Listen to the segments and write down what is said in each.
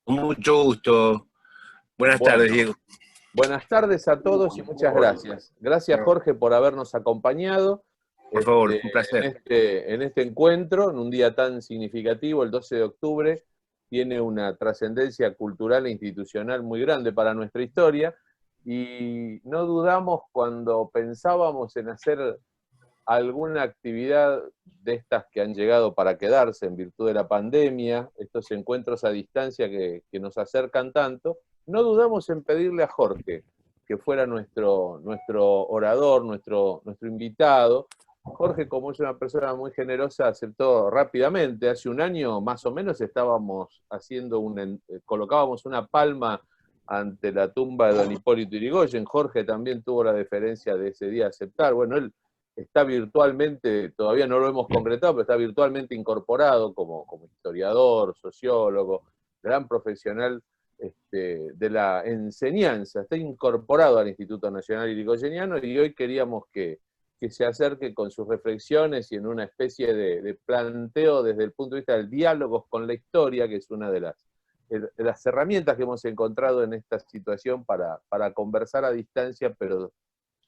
mucho gusto. Buenas tardes, Bueno, Diego. buenas tardes a todos y muchas gracias. Gracias, Jorge, por habernos acompañado Por favor, un placer. en este encuentro, en un día tan significativo. El 12 de octubre tiene una trascendencia cultural e institucional muy grande para nuestra historia, y no dudamos cuando pensábamos en hacer alguna actividad de estas que han llegado para quedarse en virtud de la pandemia, estos encuentros a distancia que nos acercan tanto. No dudamos en pedirle a Jorge que fuera nuestro orador, nuestro invitado. Jorge, como es una persona muy generosa, aceptó rápidamente. Hace un año más o menos estábamos haciendo colocábamos una palma ante la tumba de don Hipólito Yrigoyen. Jorge también tuvo la deferencia de ese día aceptar. Bueno, él está virtualmente, todavía no lo hemos concretado, pero está virtualmente incorporado como historiador, sociólogo, gran profesional de la enseñanza. Está incorporado al Instituto Nacional Irigoyeniano, y hoy queríamos que se acerque con sus reflexiones y en una especie de planteo desde el punto de vista del diálogo con la historia, que es una de las herramientas que hemos encontrado en esta situación para conversar a distancia, pero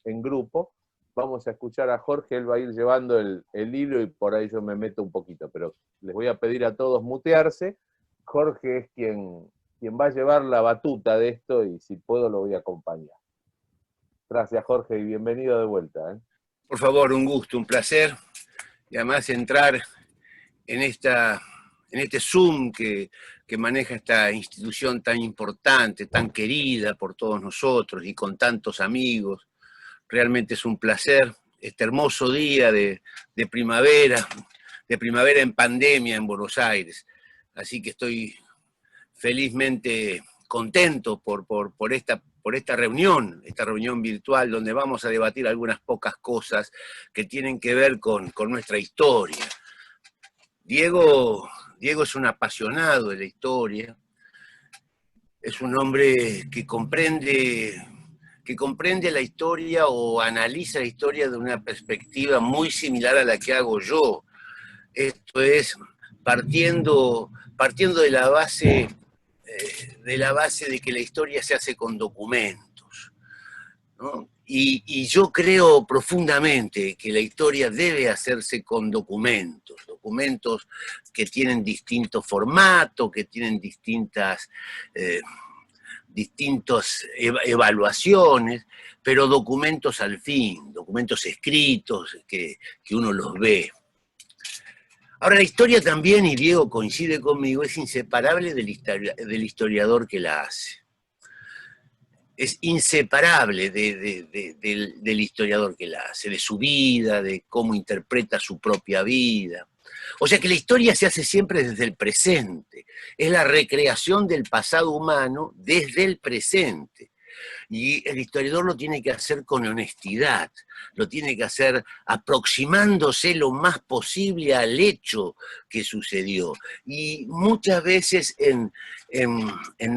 en grupo. Vamos a escuchar a Jorge, él va a ir llevando el hilo y por ahí yo me meto un poquito, pero les voy a pedir a todos mutearse. Jorge es quien va a llevar la batuta de esto, y si puedo lo voy a acompañar. Gracias, Jorge, y bienvenido de vuelta. Por favor, un gusto, un placer. Y además entrar en este Zoom que maneja esta institución tan importante, tan querida por todos nosotros y con tantos amigos. Realmente es un placer este hermoso día de primavera en pandemia en Buenos Aires. Así que estoy felizmente contento por esta reunión virtual, donde vamos a debatir algunas pocas cosas que tienen que ver con nuestra historia. Diego es un apasionado de la historia, es un hombre que comprende la historia o analiza la historia de una perspectiva muy similar a la que hago yo. Esto es, partiendo de la base de que la historia se hace con documentos, ¿no? Y yo creo profundamente que la historia debe hacerse con documentos que tienen distintos formatos, que tienen distintas evaluaciones, pero documentos al fin, documentos escritos que uno los ve. Ahora, la historia también, y Diego coincide conmigo, es inseparable del historiador que la hace. Es inseparable del historiador que la hace, de su vida, de cómo interpreta su propia vida. O sea que la historia se hace siempre desde el presente. Es la recreación del pasado humano desde el presente. Y el historiador lo tiene que hacer con honestidad, lo tiene que hacer aproximándose lo más posible al hecho que sucedió. Y muchas veces en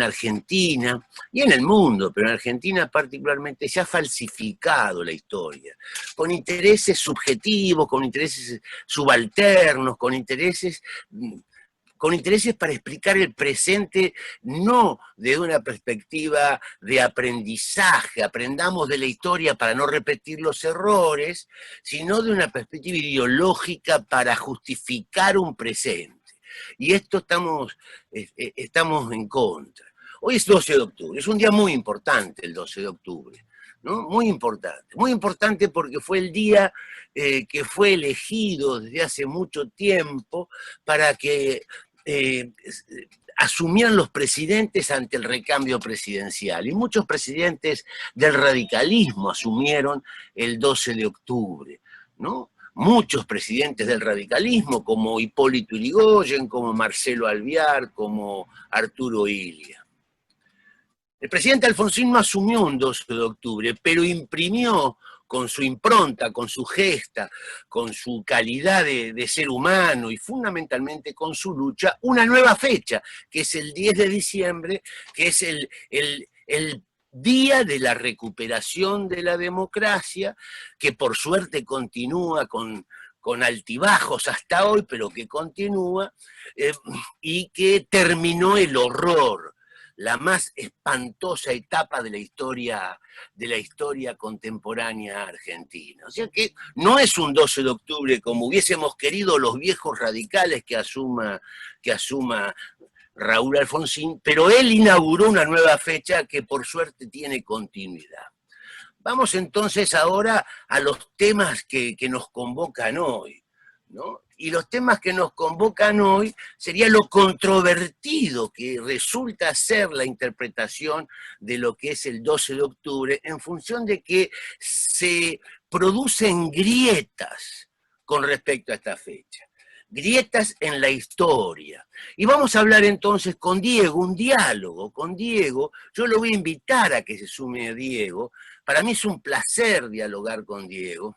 Argentina, y en el mundo, pero en Argentina particularmente, se ha falsificado la historia, con intereses subjetivos, con intereses subalternos, con intereses para explicar el presente, no desde una perspectiva de aprendizaje, aprendamos de la historia para no repetir los errores, sino de una perspectiva ideológica para justificar un presente. Y esto estamos en contra. Hoy es 12 de octubre, es un día muy importante el 12 de octubre, ¿no? Muy importante porque fue el día que fue elegido desde hace mucho tiempo para que asumían los presidentes ante el recambio presidencial. Y muchos presidentes del radicalismo asumieron el 12 de octubre, ¿no? Muchos presidentes del radicalismo, como Hipólito Yrigoyen, como Marcelo Alvear, como Arturo Illia. El presidente Alfonsín no asumió un 12 de octubre, pero imprimió con su impronta, con su gesta, con su calidad de ser humano y fundamentalmente con su lucha, una nueva fecha, que es el 10 de diciembre, que es el día de la recuperación de la democracia, que por suerte continúa con altibajos hasta hoy, pero que continúa, y que terminó el horror la más espantosa etapa de la historia contemporánea argentina. O sea que no es un 12 de octubre como hubiésemos querido los viejos radicales que asuma Raúl Alfonsín, pero él inauguró una nueva fecha que por suerte tiene continuidad. Vamos entonces ahora a los temas que nos convocan hoy, ¿no? Y los temas que nos convocan hoy sería lo controvertido que resulta ser la interpretación de lo que es el 12 de octubre en función de que se producen grietas con respecto a esta fecha. Grietas en la historia. Y vamos a hablar entonces con Diego, un diálogo con Diego. Yo lo voy a invitar a que se sume a Diego. Para mí es un placer dialogar con Diego.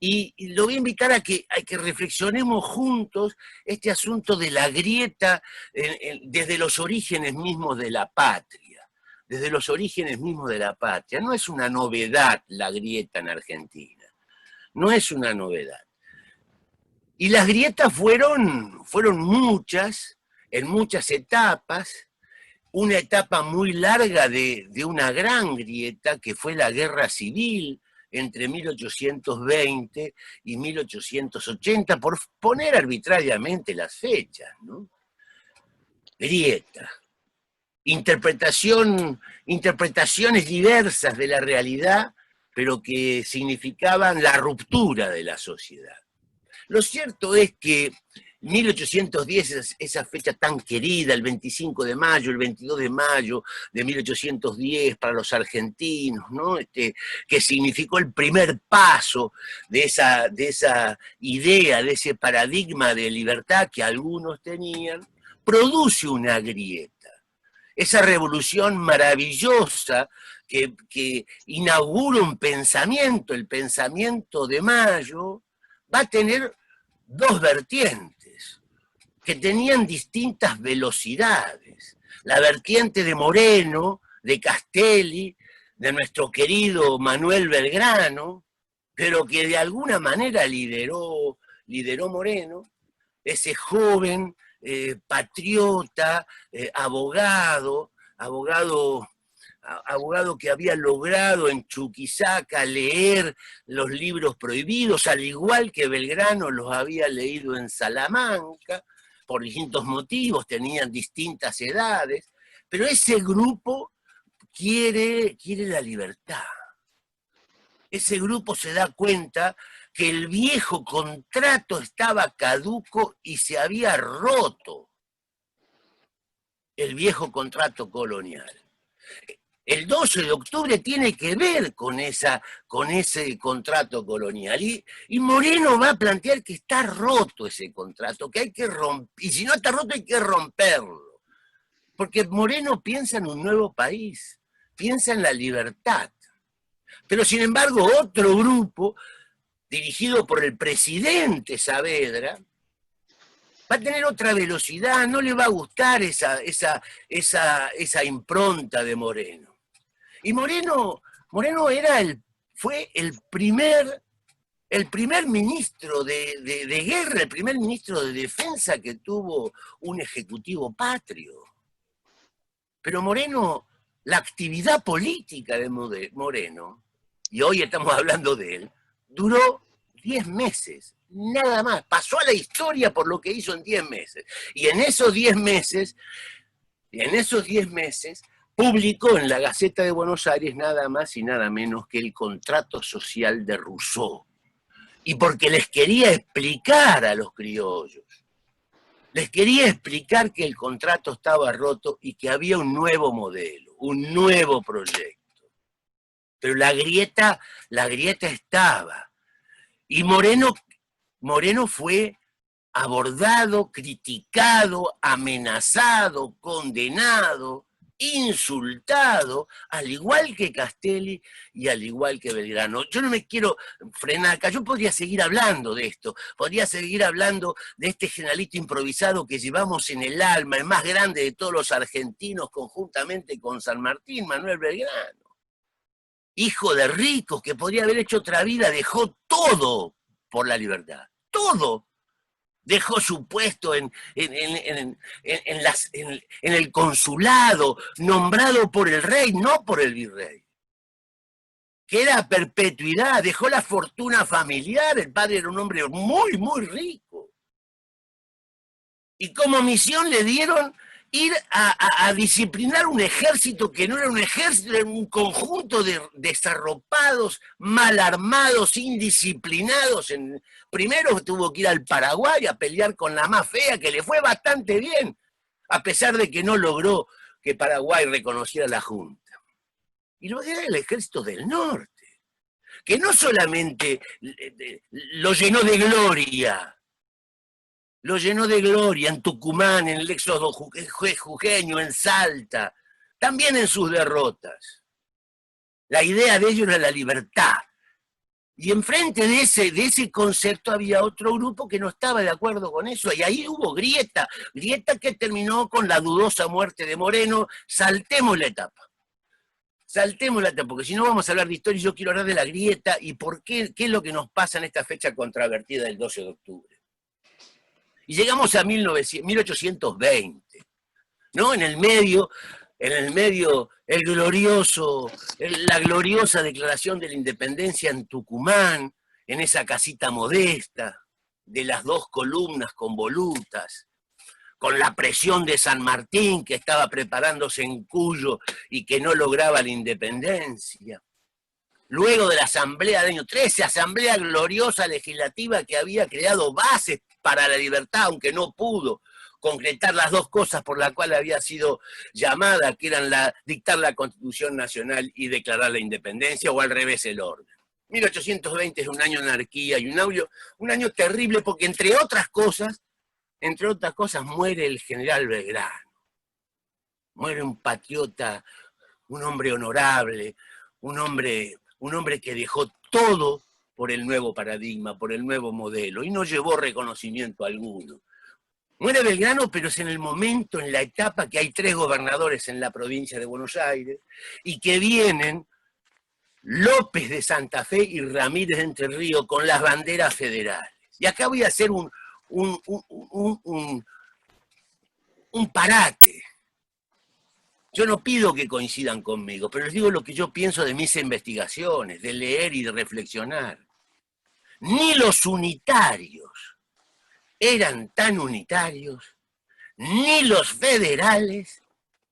Y lo voy a invitar a que reflexionemos juntos este asunto de la grieta desde los orígenes mismos de la patria. Desde los orígenes mismos de la patria. No es una novedad la grieta en Argentina. No es una novedad. Y las grietas fueron muchas, en muchas etapas. Una etapa muy larga de una gran grieta que fue la Guerra Civil entre 1820 y 1880, por poner arbitrariamente las fechas, ¿no? Grieta. Interpretaciones diversas de la realidad, pero que significaban la ruptura de la sociedad. Lo cierto es que 1810, esa fecha tan querida, el 25 de mayo, el 22 de mayo de 1810 para los argentinos, ¿no? Que significó el primer paso de esa idea, de ese paradigma de libertad que algunos tenían, produce una grieta. Esa revolución maravillosa que inaugura un pensamiento, el pensamiento de Mayo, va a tener dos vertientes que tenían distintas velocidades. La vertiente de Moreno, de Castelli, de nuestro querido Manuel Belgrano, pero que de alguna manera lideró Moreno, ese joven patriota, abogado que había logrado en Chuquisaca leer los libros prohibidos, al igual que Belgrano los había leído en Salamanca, por distintos motivos, tenían distintas edades, pero ese grupo quiere la libertad. Ese grupo se da cuenta que el viejo contrato estaba caduco y se había roto el viejo contrato colonial. El 12 de octubre tiene que ver con ese contrato colonial. Y Moreno va a plantear que está roto ese contrato, que hay que romper. Y si no está roto, hay que romperlo. Porque Moreno piensa en un nuevo país, piensa en la libertad. Pero sin embargo, otro grupo, dirigido por el presidente Saavedra, va a tener otra velocidad, no le va a gustar esa impronta de Moreno. Y Moreno fue el primer ministro de guerra, el primer ministro de defensa que tuvo un ejecutivo patrio. Pero Moreno, la actividad política de Moreno, y hoy estamos hablando de él, duró 10 meses, nada más. Pasó a la historia por lo que hizo en 10 meses. Y en esos 10 meses, publicó en la Gaceta de Buenos Aires nada más y nada menos que el contrato social de Rousseau. Y porque les quería explicar a los criollos, les quería explicar que el contrato estaba roto y que había un nuevo modelo, un nuevo proyecto. Pero la grieta estaba. Y Moreno fue abordado, criticado, amenazado, condenado, insultado, al igual que Castelli y al igual que Belgrano. Yo no me quiero frenar acá, yo podría seguir hablando de esto, podría seguir hablando de este generalito improvisado que llevamos en el alma, el más grande de todos los argentinos, conjuntamente con San Martín, Manuel Belgrano. Hijo de ricos que podría haber hecho otra vida, dejó todo por la libertad, todo. Dejó su puesto en el consulado, nombrado por el rey, no por el virrey, que era a perpetuidad. Dejó la fortuna familiar, el padre era un hombre muy, muy rico. Y como misión le dieron ir a disciplinar un ejército que no era un ejército, era un conjunto de desarropados, mal armados, indisciplinados. Primero tuvo que ir al Paraguay a pelear con la más fea, que le fue bastante bien, a pesar de que no logró que Paraguay reconociera la Junta. Y luego era el ejército del norte, que no solamente lo llenó de gloria, lo llenó de gloria en Tucumán, en el éxodo jujeño, en Salta, también en sus derrotas. La idea de ellos era la libertad. Y enfrente de ese concepto había otro grupo que no estaba de acuerdo con eso, y ahí hubo grieta que terminó con la dudosa muerte de Moreno. Saltemos la etapa, porque si no vamos a hablar de historia. Yo quiero hablar de la grieta y por qué es lo que nos pasa en esta fecha controvertida del 12 de octubre. Y llegamos a 1820, ¿no? En el medio, la gloriosa declaración de la independencia en Tucumán, en esa casita modesta, de las 2 columnas con volutas, con la presión de San Martín, que estaba preparándose en Cuyo y que no lograba la independencia. Luego de la asamblea del año 13, asamblea gloriosa legislativa que había creado bases para la libertad, aunque no pudo concretar las 2 cosas por las cuales había sido llamada, que eran dictar la Constitución Nacional y declarar la independencia, o al revés el orden. 1820 es un año de anarquía y un año terrible, porque entre otras cosas muere el general Belgrano. Muere un patriota, un hombre honorable, un hombre que dejó todo por el nuevo paradigma, por el nuevo modelo, y no llevó reconocimiento alguno. Muere Belgrano, pero es en el momento, en la etapa que hay 3 gobernadores en la provincia de Buenos Aires, y que vienen López de Santa Fe y Ramírez de Entre Ríos con las banderas federales. Y acá voy a hacer un parate. Yo no pido que coincidan conmigo, pero les digo lo que yo pienso de mis investigaciones, de leer y de reflexionar. Ni los unitarios eran tan unitarios, ni los federales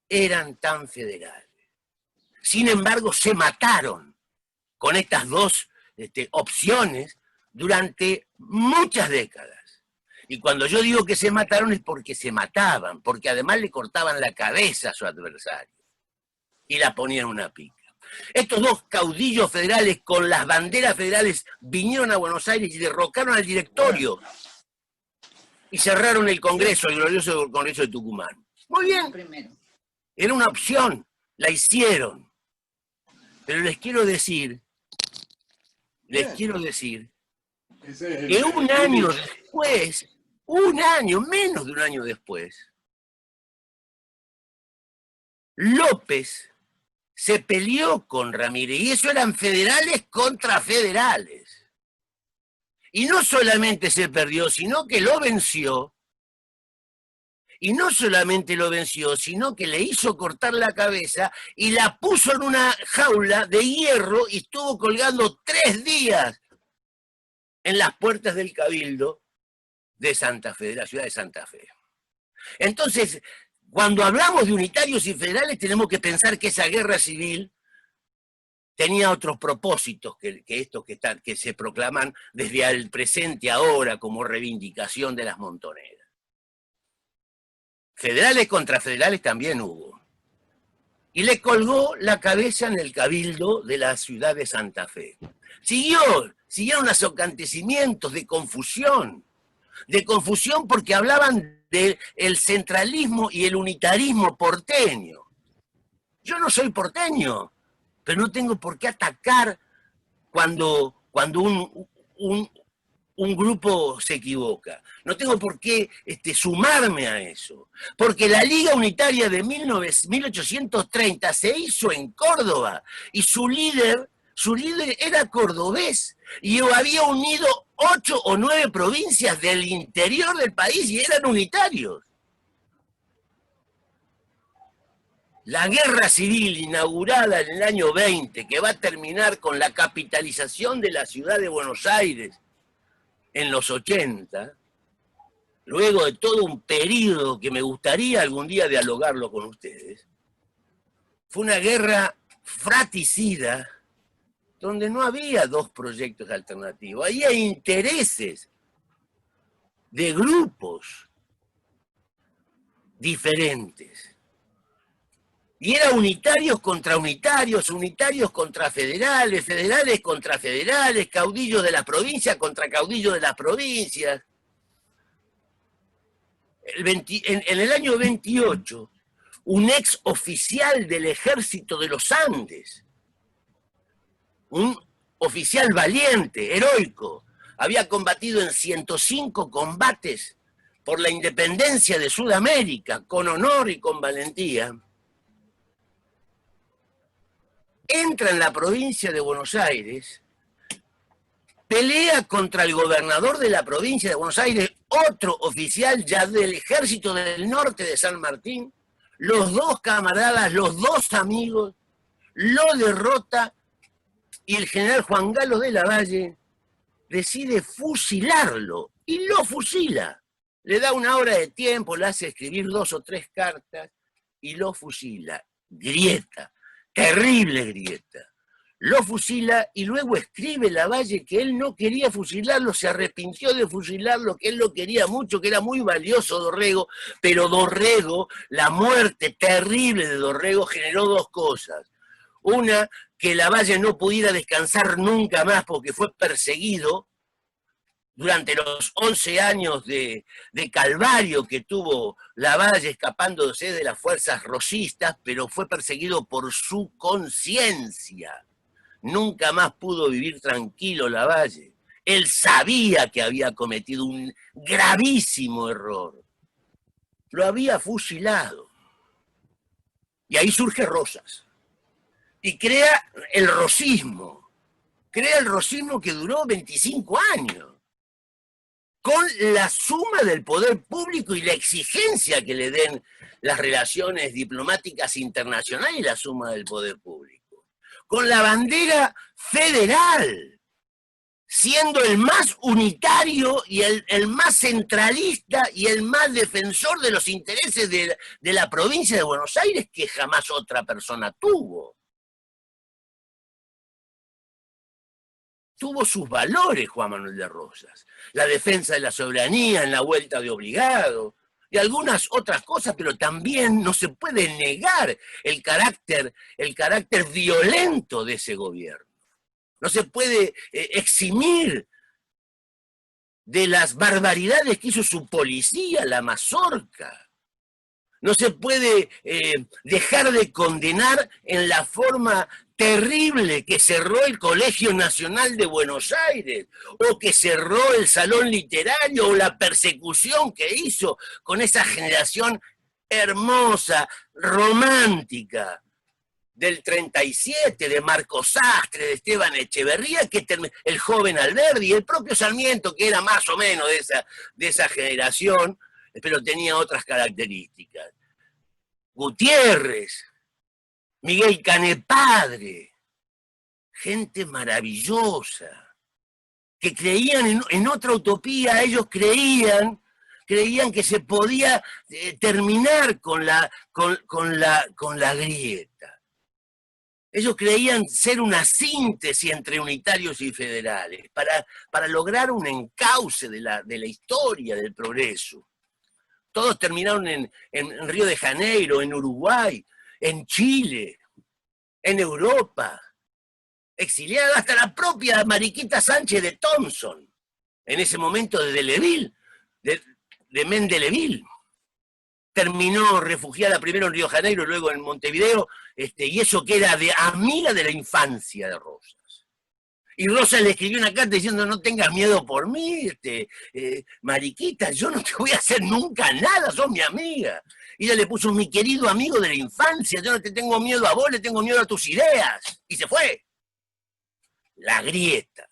eran tan federales. Sin embargo, se mataron con estas 2 opciones durante muchas décadas. Y cuando yo digo que se mataron es porque se mataban, porque además le cortaban la cabeza a su adversario y la ponían en una pica. Estos 2 caudillos federales con las banderas federales vinieron a Buenos Aires y derrocaron al directorio y cerraron el Congreso, el glorioso Congreso de Tucumán. Muy bien, era una opción, la hicieron. Pero les quiero decir que un año después, menos de un año después, López se peleó con Ramírez, y eso eran federales contra federales. Y no solamente se perdió, sino que lo venció. Y no solamente lo venció, sino que le hizo cortar la cabeza y la puso en una jaula de hierro y estuvo colgando 3 días en las puertas del Cabildo de Santa Fe, de la ciudad de Santa Fe. Entonces, cuando hablamos de unitarios y federales, tenemos que pensar que esa guerra civil tenía otros propósitos que estos que se proclaman desde el presente ahora como reivindicación de las montoneras. Federales contra federales también hubo. Y le colgó la cabeza en el Cabildo de la ciudad de Santa Fe. Siguieron los acontecimientos de confusión porque hablaban del centralismo y el unitarismo porteño. Yo no soy porteño, pero no tengo por qué atacar cuando un grupo se equivoca. No tengo por qué sumarme a eso. Porque la Liga Unitaria de 1830 se hizo en Córdoba y su líder era cordobés y había unido 8 o 9 provincias del interior del país y eran unitarios. La guerra civil inaugurada en el año 20, que va a terminar con la capitalización de la ciudad de Buenos Aires en los 80, luego de todo un periodo que me gustaría algún día dialogarlo con ustedes, fue una guerra fratricida donde no había dos proyectos alternativos, había intereses de grupos diferentes. Y era unitarios contra unitarios, unitarios contra federales, federales contra federales, caudillos de las provincias contra caudillos de las provincias. En el año 28, un ex oficial del ejército de los Andes, un oficial valiente, heroico, había combatido en 105 combates por la independencia de Sudamérica, con honor y con valentía, entra en la provincia de Buenos Aires, pelea contra el gobernador de la provincia de Buenos Aires, otro oficial ya del ejército del norte de San Martín, los dos camaradas, los dos amigos, lo derrota y el general Juan Galo de la Valle decide fusilarlo y lo fusila. Le da una hora de tiempo, le hace escribir 2 o 3 cartas y lo fusila. Grieta, terrible Grieta. Lo fusila y luego escribe Lavalle que él no quería fusilarlo, se arrepintió de fusilarlo, que él lo quería mucho, que era muy valioso Dorrego, pero Dorrego, la muerte terrible de Dorrego generó 2 cosas. Una, que Lavalle no pudiera descansar nunca más porque fue perseguido durante los 11 años de calvario que tuvo Lavalle escapándose de las fuerzas rosistas, pero fue perseguido por su conciencia. Nunca más pudo vivir tranquilo Lavalle. Él sabía que había cometido un gravísimo error. Lo había fusilado. Y ahí surge Rosas. Y crea el rosismo. Crea el rosismo que duró 25 años. Con la suma del poder público y la exigencia que le den las relaciones diplomáticas internacionales y la suma del poder público. Con la bandera federal, siendo el más unitario y el más centralista y el más defensor de los intereses de la provincia de Buenos Aires que jamás otra persona tuvo. Tuvo sus valores Juan Manuel de Rosas, la defensa de la soberanía en la vuelta de obligado, y algunas otras cosas, pero también no se puede negar el carácter violento de ese gobierno. No se puede eximir de las barbaridades que hizo su policía, la mazorca. No se puede dejar de condenar en la forma terrible que cerró el Colegio Nacional de Buenos Aires, o que cerró el Salón Literario, o la persecución que hizo con esa generación hermosa, romántica, del 37, de Marcos Sastre, de Esteban Echeverría, el joven Alberdi, el propio Sarmiento, que era más o menos de esa generación, pero tenía otras características. Gutiérrez, Miguel Canepadre, gente maravillosa, que creían en otra utopía. Ellos creían que se podía terminar con la grieta. Ellos creían ser una síntesis entre unitarios y federales para lograr un encauce de la historia del progreso. Todos terminaron en Río de Janeiro, en Uruguay, en Chile, en Europa, exiliada, hasta la propia Mariquita Sánchez de Thompson, en ese momento de Delleville, de Mendeleville. Terminó refugiada primero en Río de Janeiro, luego en Montevideo, y eso que era de amiga de la infancia de Rosas. Y Rosas le escribió una carta diciendo: no tengas miedo por mí, Mariquita, yo no te voy a hacer nunca nada, sos mi amiga. Y ella le puso: mi querido amigo de la infancia, yo no te tengo miedo a vos, le tengo miedo a tus ideas. Y se fue. La grieta.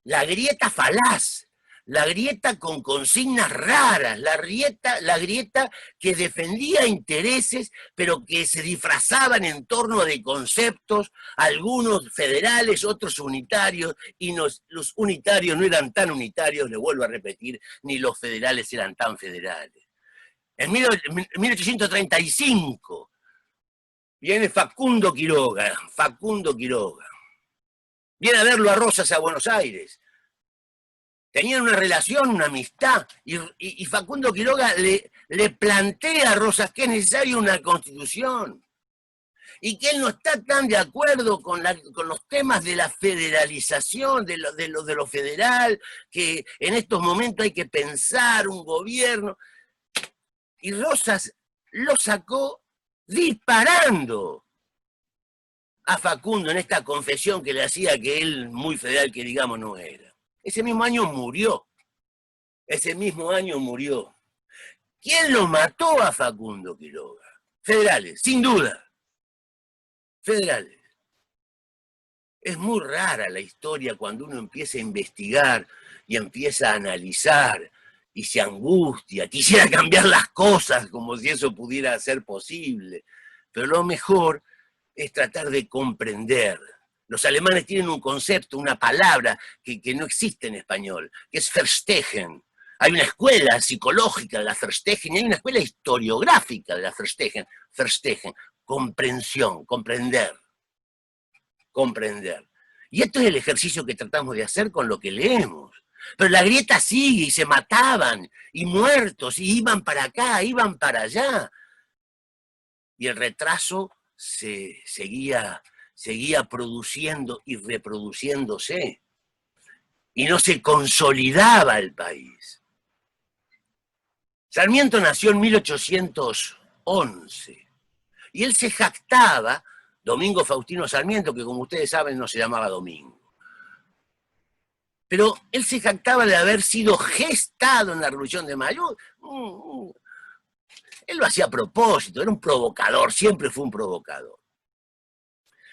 la grieta falaz, la grieta con consignas raras, la grieta que defendía intereses, pero que se disfrazaban en torno de conceptos, algunos federales, otros unitarios, y los unitarios no eran tan unitarios, le vuelvo a repetir, ni los federales eran tan federales. En 1835 viene Facundo Quiroga, viene a verlo a Rosas a Buenos Aires. Tenían una relación, una amistad, y Facundo Quiroga le plantea a Rosas que es necesaria una constitución, y que él no está tan de acuerdo con los temas de la federalización, de lo federal, que en estos momentos hay que pensar un gobierno, y Rosas lo sacó disparando a Facundo en esta confesión que le hacía que él, muy federal que digamos, no era. Ese mismo año murió. ¿Quién lo mató a Facundo Quiroga? Federales, sin duda. Federales. Es muy rara la historia cuando uno empieza a investigar y empieza a analizar y se angustia, quisiera cambiar las cosas como si eso pudiera ser posible. Pero lo mejor es tratar de comprender. Los alemanes tienen un concepto, una palabra que no existe en español, que es Verstehen. Hay una escuela psicológica de la Verstehen y hay una escuela historiográfica de la Verstehen. Verstehen, comprensión, comprender. Y esto es el ejercicio que tratamos de hacer con lo que leemos. Pero la grieta sigue y se mataban, y muertos, y iban para acá, iban para allá. Y el retraso seguía produciendo y reproduciéndose. Y no se consolidaba el país. Sarmiento nació en 1811. Y él se jactaba, Domingo Faustino Sarmiento, que como ustedes saben no se llamaba Domingo. Pero él se jactaba de haber sido gestado en la Revolución de Mayo. Él lo hacía a propósito, era un provocador, siempre fue un provocador.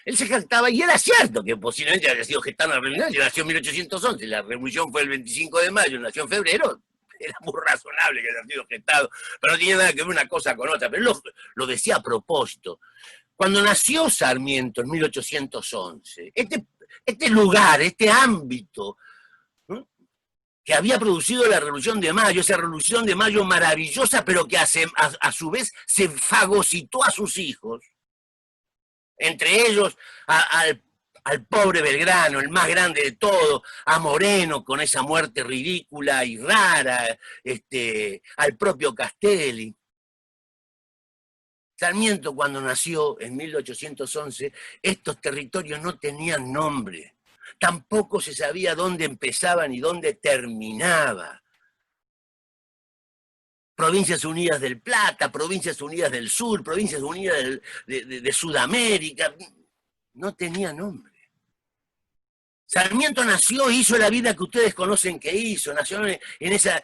Él se jactaba, y era cierto que posiblemente había sido gestado en la revolución, nació en 1811, la revolución fue el 25 de mayo, nació en febrero, era muy razonable que haya sido gestado, pero no tenía nada que ver una cosa con otra, pero él lo decía a propósito. Cuando nació Sarmiento en 1811, este lugar, este ámbito, que había producido la Revolución de Mayo, esa Revolución de Mayo maravillosa, pero que a su vez se fagocitó a sus hijos, entre ellos al pobre Belgrano, el más grande de todos, a Moreno con esa muerte ridícula y rara, al propio Castelli. Sarmiento, cuando nació en 1811, estos territorios no tenían nombre. Tampoco se sabía dónde empezaban y dónde terminaba. Provincias Unidas del Plata, Provincias Unidas del Sur, Provincias Unidas de Sudamérica, no tenía nombre. Sarmiento nació, hizo la vida que ustedes conocen que hizo, nació en esa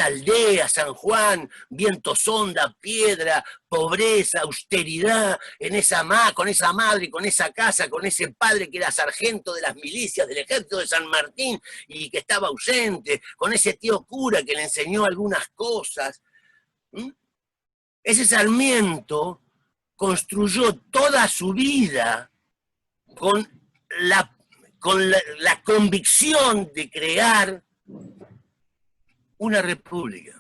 aldea, San Juan, viento sonda, piedra, pobreza, austeridad, con esa madre, con esa casa, con ese padre que era sargento de las milicias del ejército de San Martín y que estaba ausente, con ese tío cura que le enseñó algunas cosas. Ese Sarmiento construyó toda su vida con la convicción de crear una república.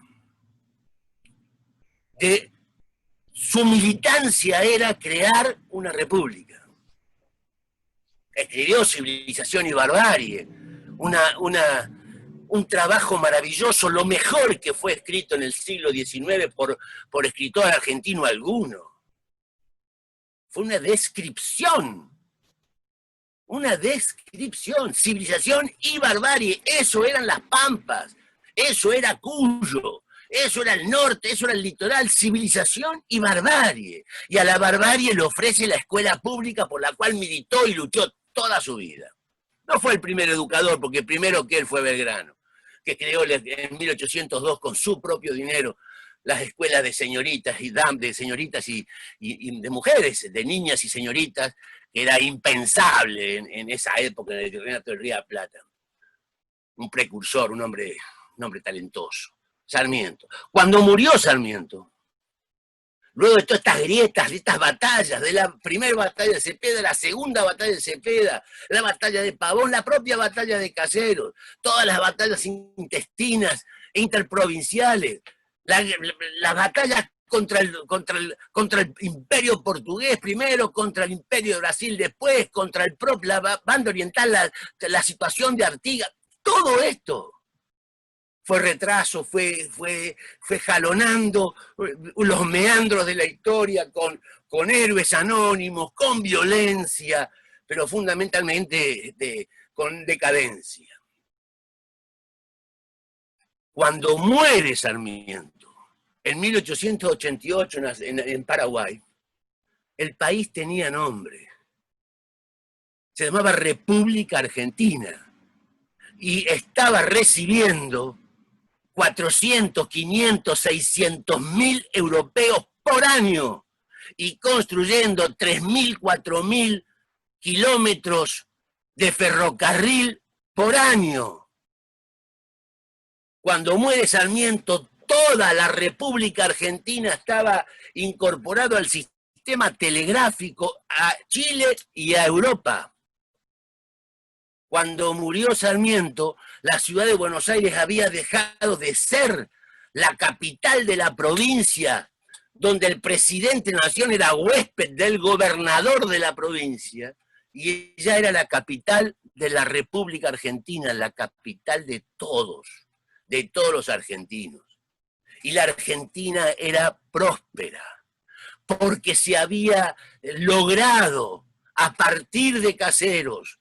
Su militancia era crear una república. Escribió Civilización y Barbarie, un trabajo maravilloso, lo mejor que fue escrito en el siglo XIX por escritor argentino alguno. Fue una descripción, Civilización y Barbarie, eso eran las Pampas, eso era Cuyo, eso era el norte, eso era el litoral, civilización y barbarie. Y a la barbarie le ofrece la escuela pública por la cual militó y luchó toda su vida. No fue el primer educador, porque el primero que él fue Belgrano, que creó en 1802 con su propio dinero las escuelas de señoritas y de mujeres, de niñas y señoritas, que era impensable en esa época en el Virreinato del Río de la Plata. un precursor, un hombre talentoso, Sarmiento. Cuando murió Sarmiento, luego de todas estas grietas, de estas batallas, de la primera batalla de Cepeda, la segunda batalla de Cepeda, la batalla de Pavón, la propia batalla de Caseros, todas las batallas intestinas e interprovinciales, las batallas contra el imperio portugués primero, contra el imperio de Brasil después, contra la banda oriental, la situación de Artigas, todo esto fue retraso, fue jalonando los meandros de la historia con héroes anónimos, con violencia, pero fundamentalmente con decadencia. Cuando muere Sarmiento, en 1888 en Paraguay, el país tenía nombre. Se llamaba República Argentina y estaba recibiendo 400, 500, 600 mil europeos por año y construyendo 3.000, 4.000 kilómetros de ferrocarril por año. Cuando muere Sarmiento, toda la República Argentina estaba incorporado al sistema telegráfico a Chile y a Europa. Cuando murió Sarmiento, la ciudad de Buenos Aires había dejado de ser la capital de la provincia, donde el presidente de la nación era huésped del gobernador de la provincia, y ella era la capital de la República Argentina, la capital de todos los argentinos. Y la Argentina era próspera, porque se había logrado, a partir de Caseros,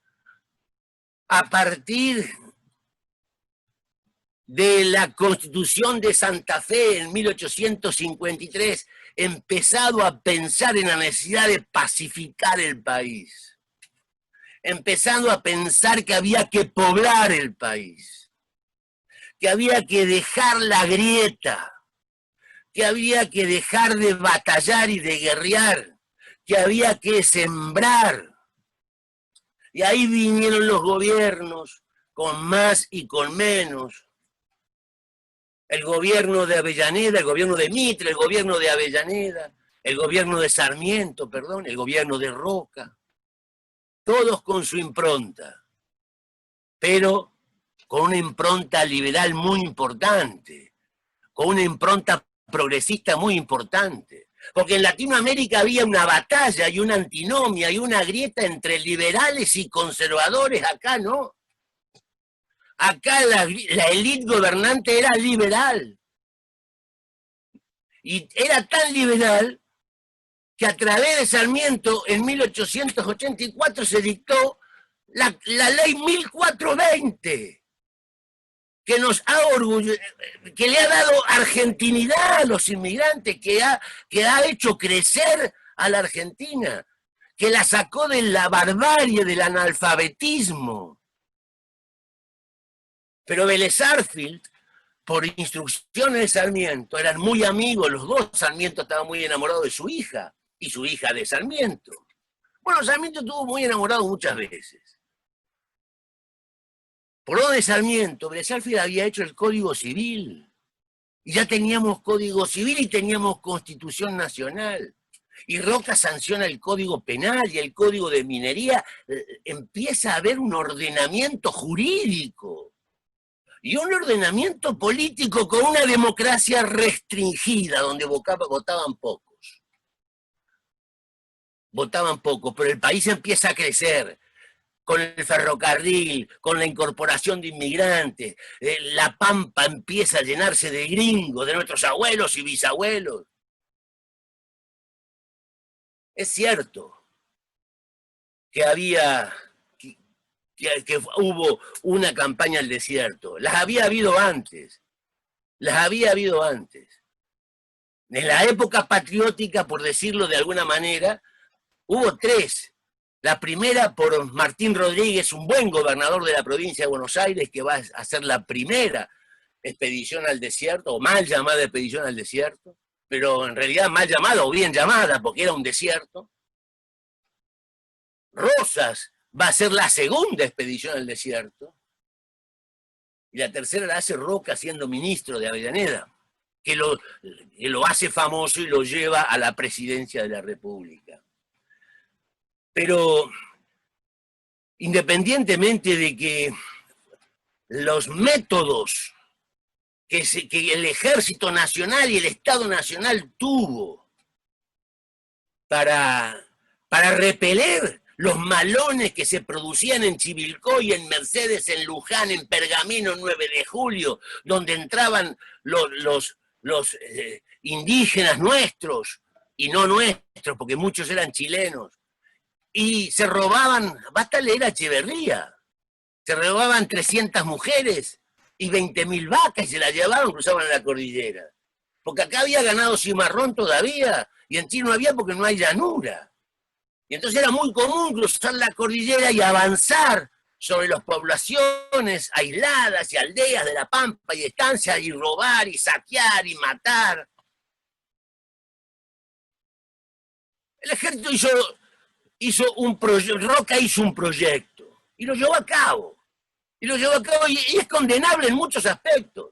a partir de la Constitución de Santa Fe en 1853, empezado a pensar en la necesidad de pacificar el país, empezando a pensar que había que poblar el país, que había que dejar la grieta, que había que dejar de batallar y de guerrear, que había que sembrar. Y ahí vinieron los gobiernos, con más y con menos. El gobierno de Avellaneda, el gobierno de Mitre, el gobierno de Avellaneda, el gobierno de Sarmiento, perdón, el gobierno de Roca. Todos con su impronta, pero con una impronta liberal muy importante, con una impronta progresista muy importante. Porque en Latinoamérica había una batalla y una antinomia y una grieta entre liberales y conservadores. Acá no. Acá la élite gobernante era liberal. Y era tan liberal que a través de Sarmiento en 1884 se dictó la ley 1420, que que le ha dado argentinidad a los inmigrantes, que ha hecho crecer a la Argentina, que la sacó de la barbarie, del analfabetismo. Pero Vélez Sarsfield, por instrucciones de Sarmiento, eran muy amigos, los dos. Sarmiento estaba muy enamorado de su hija, y su hija de Sarmiento. Bueno, Sarmiento estuvo muy enamorado muchas veces. Por orden de Sarmiento, Vélez Sarsfield había hecho el Código Civil. Y ya teníamos Código Civil y teníamos Constitución Nacional. Y Roca sanciona el Código Penal y el Código de Minería. Empieza a haber un ordenamiento jurídico y un ordenamiento político con una democracia restringida, donde votaban pocos. Votaban pocos, pero el país empieza a crecer. Con el ferrocarril, con la incorporación de inmigrantes, la Pampa empieza a llenarse de gringos, de nuestros abuelos y bisabuelos. Es cierto que hubo una campaña al desierto. Las había habido antes. En la época patriótica, por decirlo de alguna manera, hubo tres. La primera por Martín Rodríguez, un buen gobernador de la provincia de Buenos Aires, que va a hacer la primera expedición al desierto, o mal llamada expedición al desierto, pero en realidad mal llamada o bien llamada, porque era un desierto. Rosas va a ser la segunda expedición al desierto. y la tercera la hace Roca siendo ministro de Avellaneda, que lo hace famoso y lo lleva a la presidencia de la República. Pero independientemente de que los métodos que el Ejército Nacional y el Estado Nacional tuvo para repeler los malones que se producían en Chivilcoy, en Mercedes, en Luján, en Pergamino, 9 de julio, donde entraban los indígenas nuestros, y no nuestros, porque muchos eran chilenos, y se robaban, basta leer a Echeverría, se robaban 300 mujeres y 20.000 vacas y se las llevaban, cruzaban la cordillera. Porque acá había ganado cimarrón todavía, y en Chile no había porque no hay llanura. Y entonces era muy común cruzar la cordillera y avanzar sobre las poblaciones aisladas y aldeas de la Pampa y estancias, y robar y saquear y matar. El ejército hizo un proyecto, Roca hizo un proyecto y lo llevó a cabo. Y es condenable en muchos aspectos.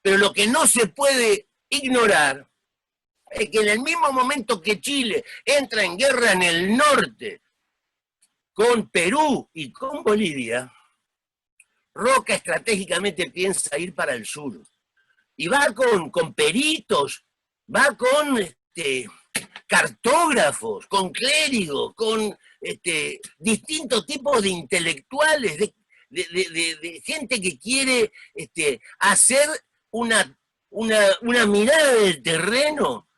Pero lo que no se puede ignorar es que en el mismo momento que Chile entra en guerra en el norte con Perú y con Bolivia, Roca estratégicamente piensa ir para el sur. Y va con peritos, va con cartógrafos, con clérigos, con distintos tipos de intelectuales, de gente que quiere hacer una mirada del terreno,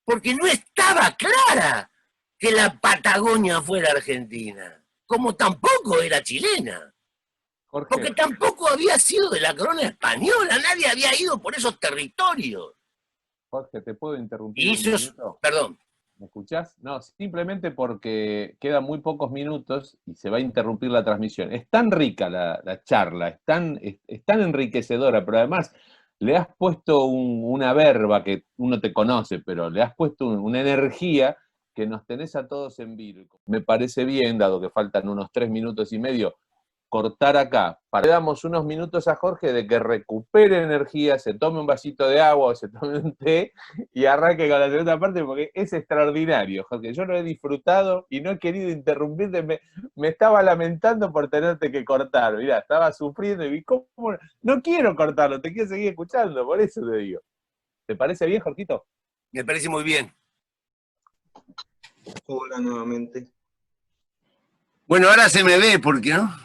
porque no estaba clara que la Patagonia fuera argentina, como tampoco era chilena, Jorge, porque tampoco había sido de la corona española, nadie había ido por esos territorios. Jorge, ¿te puedo interrumpir Y un eso minuto? perdón. ¿Me escuchás? No, simplemente porque quedan muy pocos minutos y se va a interrumpir la transmisión. Es tan rica la charla, es tan enriquecedora, pero además le has puesto una verba que uno te conoce, pero le has puesto una energía que nos tenés a todos en vilo. Me parece bien, dado que faltan unos 3 minutos y medio, cortar acá. Le damos unos minutos a Jorge de que recupere energía, se tome un vasito de agua o se tome un té y arranque con la segunda parte, porque es extraordinario, Jorge. Yo lo he disfrutado y no he querido interrumpirte. Me estaba lamentando por tenerte que cortar. Mirá, estaba sufriendo y ¿cómo? No quiero cortarlo, te quiero seguir escuchando, por eso te digo. ¿Te parece bien, Jorgito? Me parece muy bien. Hola nuevamente. Bueno, ahora se me ve, ¿por qué no?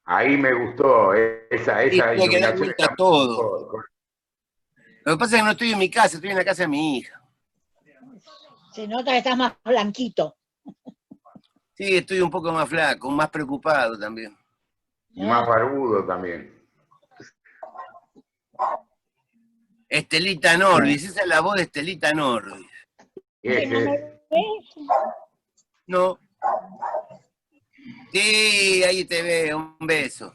Ahí me gustó esa Tiene que dar iluminación. vuelta a todo. Lo que pasa es que no estoy en mi casa, estoy en la casa de mi hija. Se nota que estás más blanquito. Sí, estoy un poco más flaco, más preocupado también. Y más barbudo también. Estelita Nordis, esa es la voz de Estelita Nordis. No. Sí, ahí te veo, un beso.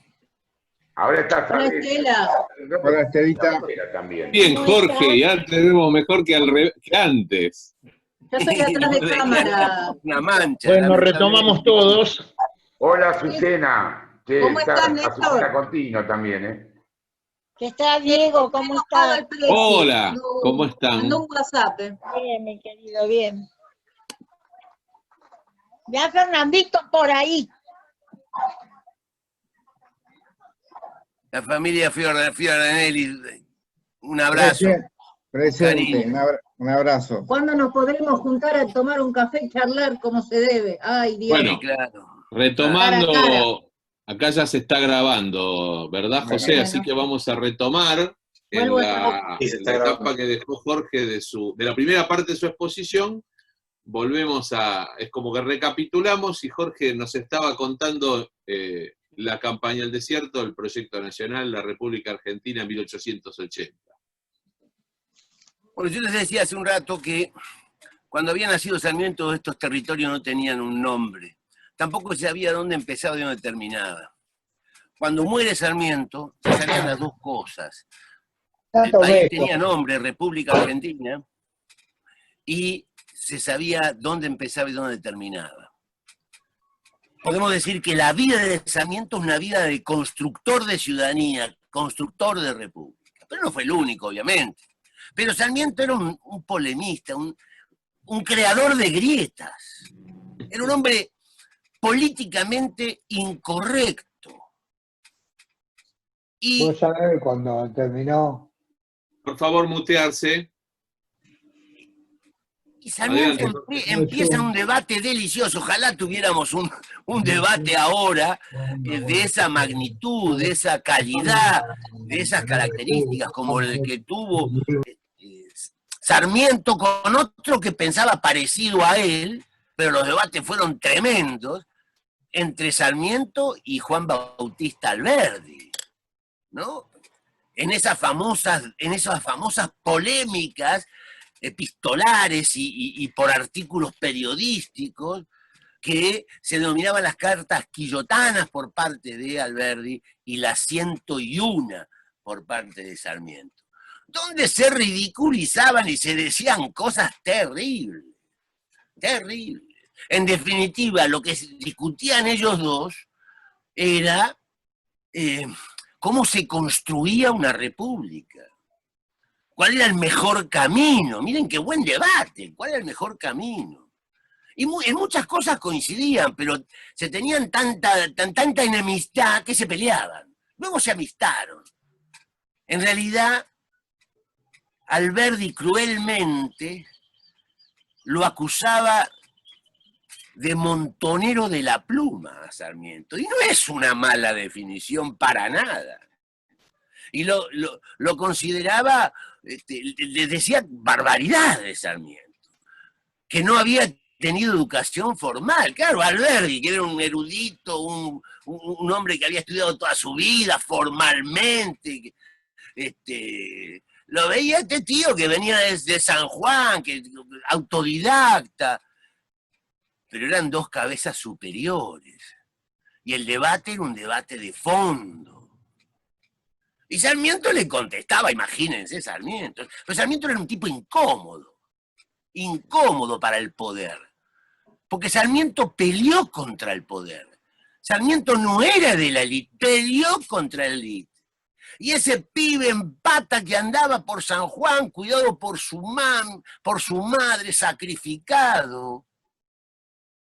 Ahora está Hola, Estela. Hola, Estelita. También. Bien, Jorge, ya te vemos mejor que antes. Yo estoy atrás de cámara. Una mancha. Bueno, retomamos todos. Hola, Azucena. Que ¿Cómo estás, está Néstor? Azucena Contino también, ¿eh? ¿Qué está, Diego? ¿Cómo está? Hola, ¿cómo están? Mandó un WhatsApp. Bien, mi querido, bien. Ya Fernandito por ahí. La familia Fioranelli, un abrazo. Presente, un abrazo. ¿Cuándo nos podremos juntar a tomar un café y charlar como se debe? Ay, Dios. Bueno, Claro. retomando, Cara a cara. acá ya se está grabando, ¿verdad, José? Bueno. Así que vamos a retomar en Vuelvo la etapa que dejó Jorge de la primera parte de su exposición. Volvemos es como que recapitulamos y Jorge nos estaba contando la campaña del desierto, el proyecto nacional, la República Argentina en 1880. Bueno, yo les decía hace un rato que cuando había nacido Sarmiento estos territorios no tenían un nombre. Tampoco se sabía dónde empezaba y dónde terminaba. Cuando muere Sarmiento, se sabían las dos cosas. El país tenía nombre, República Argentina, y se sabía dónde empezaba y dónde terminaba. podemos decir que la vida de Sarmiento es una vida de constructor de ciudadanía, constructor de república. Pero no fue el único, obviamente. Pero Sarmiento era un polemista, un creador de grietas. Era un hombre políticamente incorrecto. Y, Vos sabés cuando terminó. Por favor, mutearse. y Sarmiento Adelante. empieza un debate delicioso. Ojalá tuviéramos un debate ahora de esa magnitud, de esa calidad, de esas características, como el que tuvo Sarmiento con otro que pensaba parecido a él, pero los debates fueron tremendos, entre Sarmiento y Juan Bautista Alberdi, ¿no? En esas famosas polémicas epistolares y por artículos periodísticos que se denominaban las cartas quillotanas por parte de Alberdi y las 101 por parte de Sarmiento, donde se ridiculizaban y se decían cosas terribles, terribles. En definitiva, lo que discutían ellos dos era cómo se construía una república. ¿Cuál era el mejor camino? Miren qué buen debate. ¿Cuál era el mejor camino? Y en muchas cosas coincidían, pero se tenían tanta enemistad que se peleaban. Luego se amistaron. En realidad, Alberdi cruelmente lo acusaba de montonero de la pluma a Sarmiento. Y no es una mala definición para nada. Y lo consideraba, le decía barbaridad de Sarmiento, que no había tenido educación formal. Claro, Alberdi, que era un erudito, un hombre que había estudiado toda su vida formalmente, lo veía este tío que venía desde San Juan, que autodidacta, pero eran dos cabezas superiores. Y el debate era un debate de fondo. Y Sarmiento le contestaba, imagínense Sarmiento. Pero Sarmiento era un tipo incómodo para el poder. Porque Sarmiento peleó contra el poder. Sarmiento no era de la élite, peleó contra la élite. Y ese pibe en pata que andaba por San Juan, cuidado por su madre, sacrificado,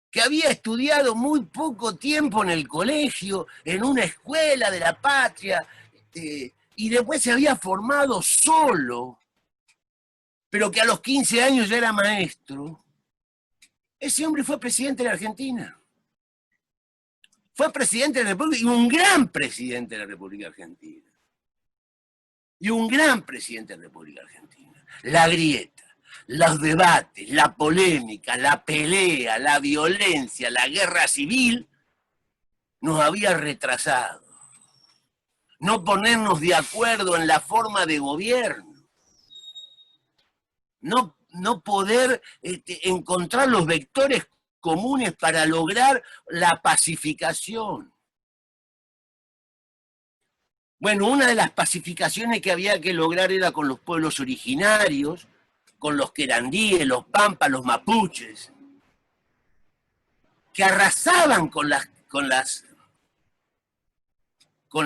que había estudiado muy poco tiempo en el colegio, en una escuela de la patria, y después se había formado solo, pero que a los 15 años ya era maestro. Ese hombre fue presidente de la Argentina. Fue presidente de la República y un gran presidente de la República Argentina. Y un gran presidente de la República Argentina. La grieta, los debates, la polémica, la pelea, la violencia, la guerra civil, nos había retrasado. No ponernos de acuerdo en la forma de gobierno. No poder encontrar los vectores comunes para lograr la pacificación. Bueno, una de las pacificaciones que había que lograr era con los pueblos originarios, con los querandíes, los pampas, los mapuches, que arrasaban con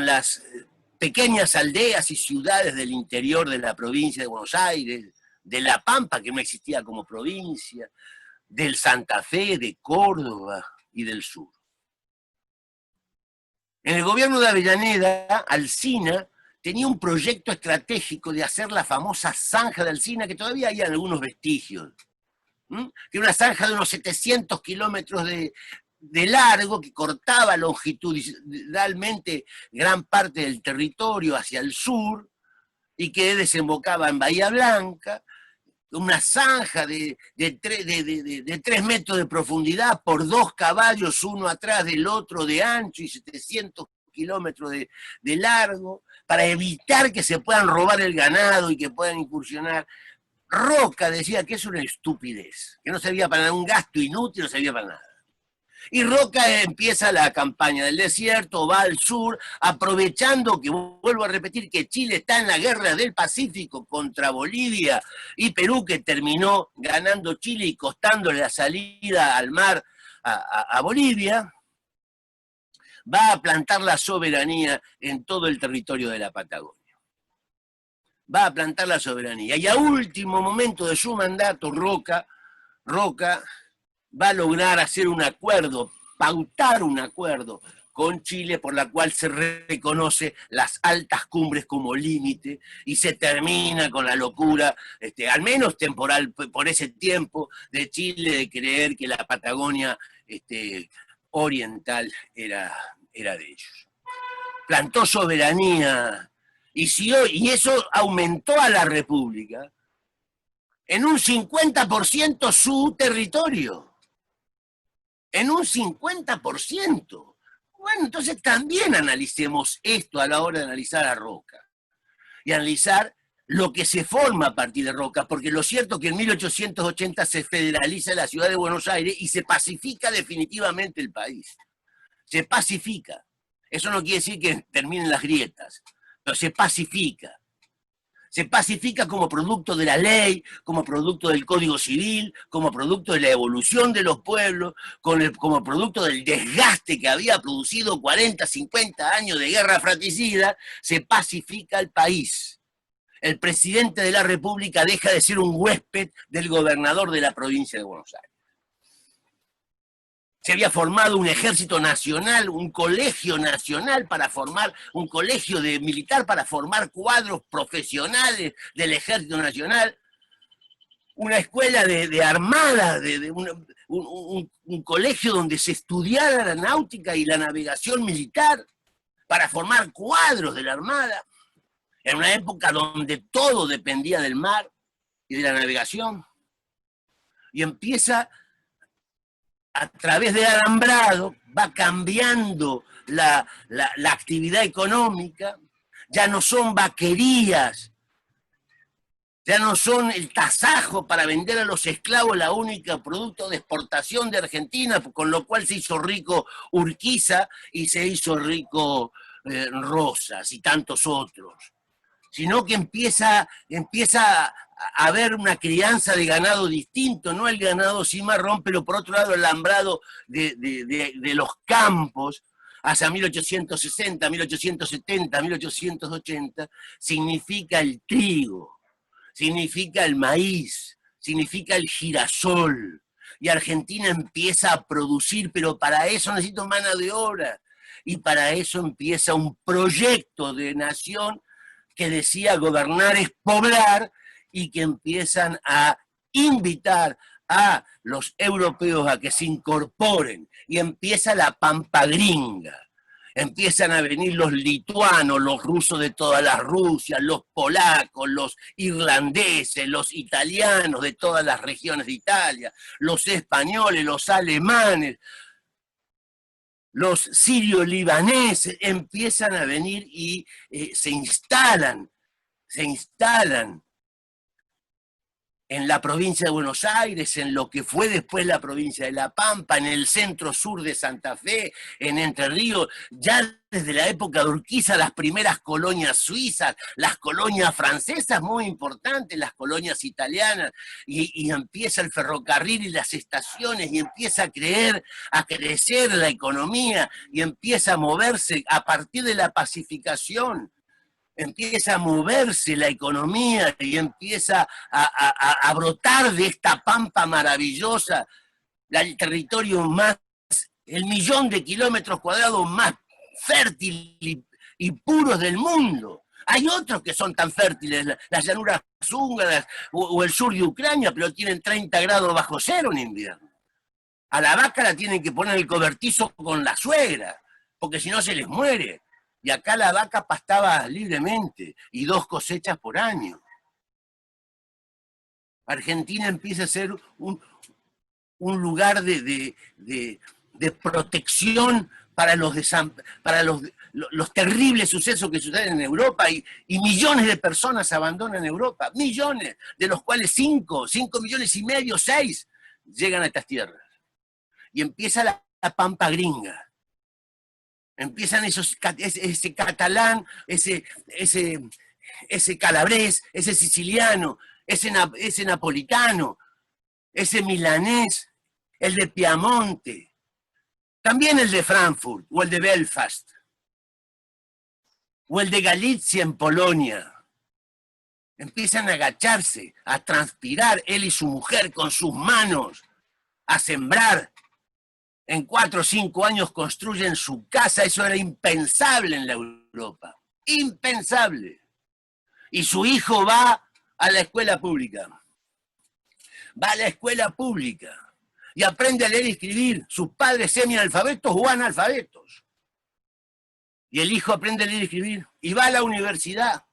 las pequeñas aldeas y ciudades del interior de la provincia de Buenos Aires, de La Pampa, que no existía como provincia, del Santa Fe, de Córdoba y del sur. En el gobierno de Avellaneda, Alsina tenía un proyecto estratégico de hacer la famosa zanja de Alsina, que todavía hay algunos vestigios, que era una zanja de unos 700 kilómetros de largo, que cortaba longitudinalmente gran parte del territorio hacia el sur, y que desembocaba en Bahía Blanca, una zanja de 3 metros de profundidad por 2 caballos, uno atrás del otro de ancho y 700 kilómetros de largo, para evitar que se puedan robar el ganado y que puedan incursionar. Roca decía que es una estupidez, que no servía para nada, un gasto inútil, no servía para nada. Y Roca empieza la campaña del desierto, va al sur, aprovechando que, vuelvo a repetir, que Chile está en la guerra del Pacífico contra Bolivia y Perú, que terminó ganando Chile y costándole la salida al mar a Bolivia. va a plantar la soberanía en todo el territorio de la Patagonia. Va a plantar la soberanía. Y a último momento de su mandato, Roca va a lograr hacer un acuerdo, pautar un acuerdo con Chile por la cual se reconoce las altas cumbres como límite y se termina con la locura, al menos temporal, por ese tiempo, de Chile de creer que la Patagonia oriental era de ellos. Plantó soberanía y eso aumentó a la República en un 50% su territorio. En un 50%. Bueno, entonces también analicemos esto a la hora de analizar a Roca. Y analizar lo que se forma a partir de Roca, porque lo cierto es que en 1880 se federaliza la ciudad de Buenos Aires y se pacifica definitivamente el país. Se pacifica. Eso no quiere decir que terminen las grietas, pero se pacifica. Se pacifica como producto de la ley, como producto del Código Civil, como producto de la evolución de los pueblos, como producto del desgaste que había producido 40, 50 años de guerra fratricida, se pacifica el país. El presidente de la República deja de ser un huésped del gobernador de la provincia de Buenos Aires. Se había formado un ejército nacional, un colegio nacional para formar, un colegio militar para formar cuadros profesionales del ejército nacional, una escuela de armada, un colegio donde se estudiara la náutica y la navegación militar para formar cuadros de la armada, en una época donde todo dependía del mar y de la navegación. Y empieza, a través del alambrado, va cambiando la actividad económica, ya no son vaquerías, ya no son el tasajo para vender a los esclavos la única producto de exportación de Argentina, con lo cual se hizo rico Urquiza y se hizo rico Rosas y tantos otros, sino que empieza a haber una crianza de ganado distinto, no el ganado cimarrón, pero por otro lado el alambrado de los campos, hacia 1860, 1870, 1880, significa el trigo, significa el maíz, significa el girasol, y Argentina empieza a producir, pero para eso necesita mano de obra, y para eso empieza un proyecto de nación que decía gobernar es poblar, y que empiezan a invitar a los europeos a que se incorporen, y empieza la pampa gringa. Empiezan a venir los lituanos, los rusos de todas las Rusias, los polacos, los irlandeses, los italianos de todas las regiones de Italia, los españoles, los alemanes, los sirio-libaneses, empiezan a venir y se instalan en la provincia de Buenos Aires, en lo que fue después la provincia de La Pampa, en el centro sur de Santa Fe, en Entre Ríos, ya desde la época de Urquiza, las primeras colonias suizas, las colonias francesas muy importantes, las colonias italianas, y empieza el ferrocarril y las estaciones, y empieza a crecer la economía, y empieza a moverse a partir de la pacificación. Empieza a moverse la economía y empieza a brotar de esta pampa maravillosa el territorio más, el 1.000.000 de kilómetros cuadrados más fértil y puros del mundo. Hay otros que son tan fértiles, las llanuras húngaras o el sur de Ucrania, pero tienen 30 grados bajo cero en invierno. A la vaca la tienen que poner el cobertizo con la suegra, porque si no se les muere. Y acá la vaca pastaba libremente, y 2 cosechas por año. Argentina empieza a ser un lugar de protección para los terribles sucesos que suceden en Europa, y millones de personas abandonan Europa, millones, de los cuales 5 millones y medio, 6, llegan a estas tierras. Y empieza la pampa gringa. Empiezan ese catalán, ese calabrés, ese siciliano, ese napolitano, ese milanés, el de Piamonte, También el de Frankfurt, o el de Belfast, o el de Galicia en Polonia. Empiezan a agacharse, a transpirar, él y su mujer con sus manos, a sembrar. En 4 o 5 años construyen su casa, eso era impensable en la Europa, impensable. Y su hijo va a la escuela pública, va a la escuela pública y aprende a leer y escribir, sus padres semianalfabetos o analfabetos. Y el hijo aprende a leer y escribir y va a la universidad.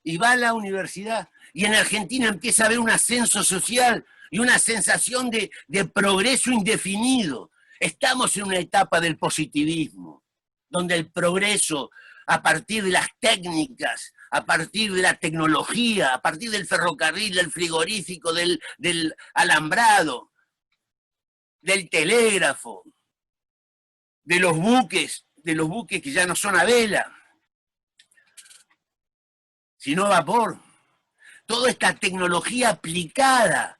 Y va a la universidad. Y en Argentina empieza a haber un ascenso social y una sensación de progreso indefinido. Estamos en una etapa del positivismo, donde el progreso, a partir de las técnicas, a partir de la tecnología, a partir del ferrocarril, del frigorífico, del alambrado, del telégrafo, de los buques que ya no son a vela, sino a vapor. Toda esta tecnología aplicada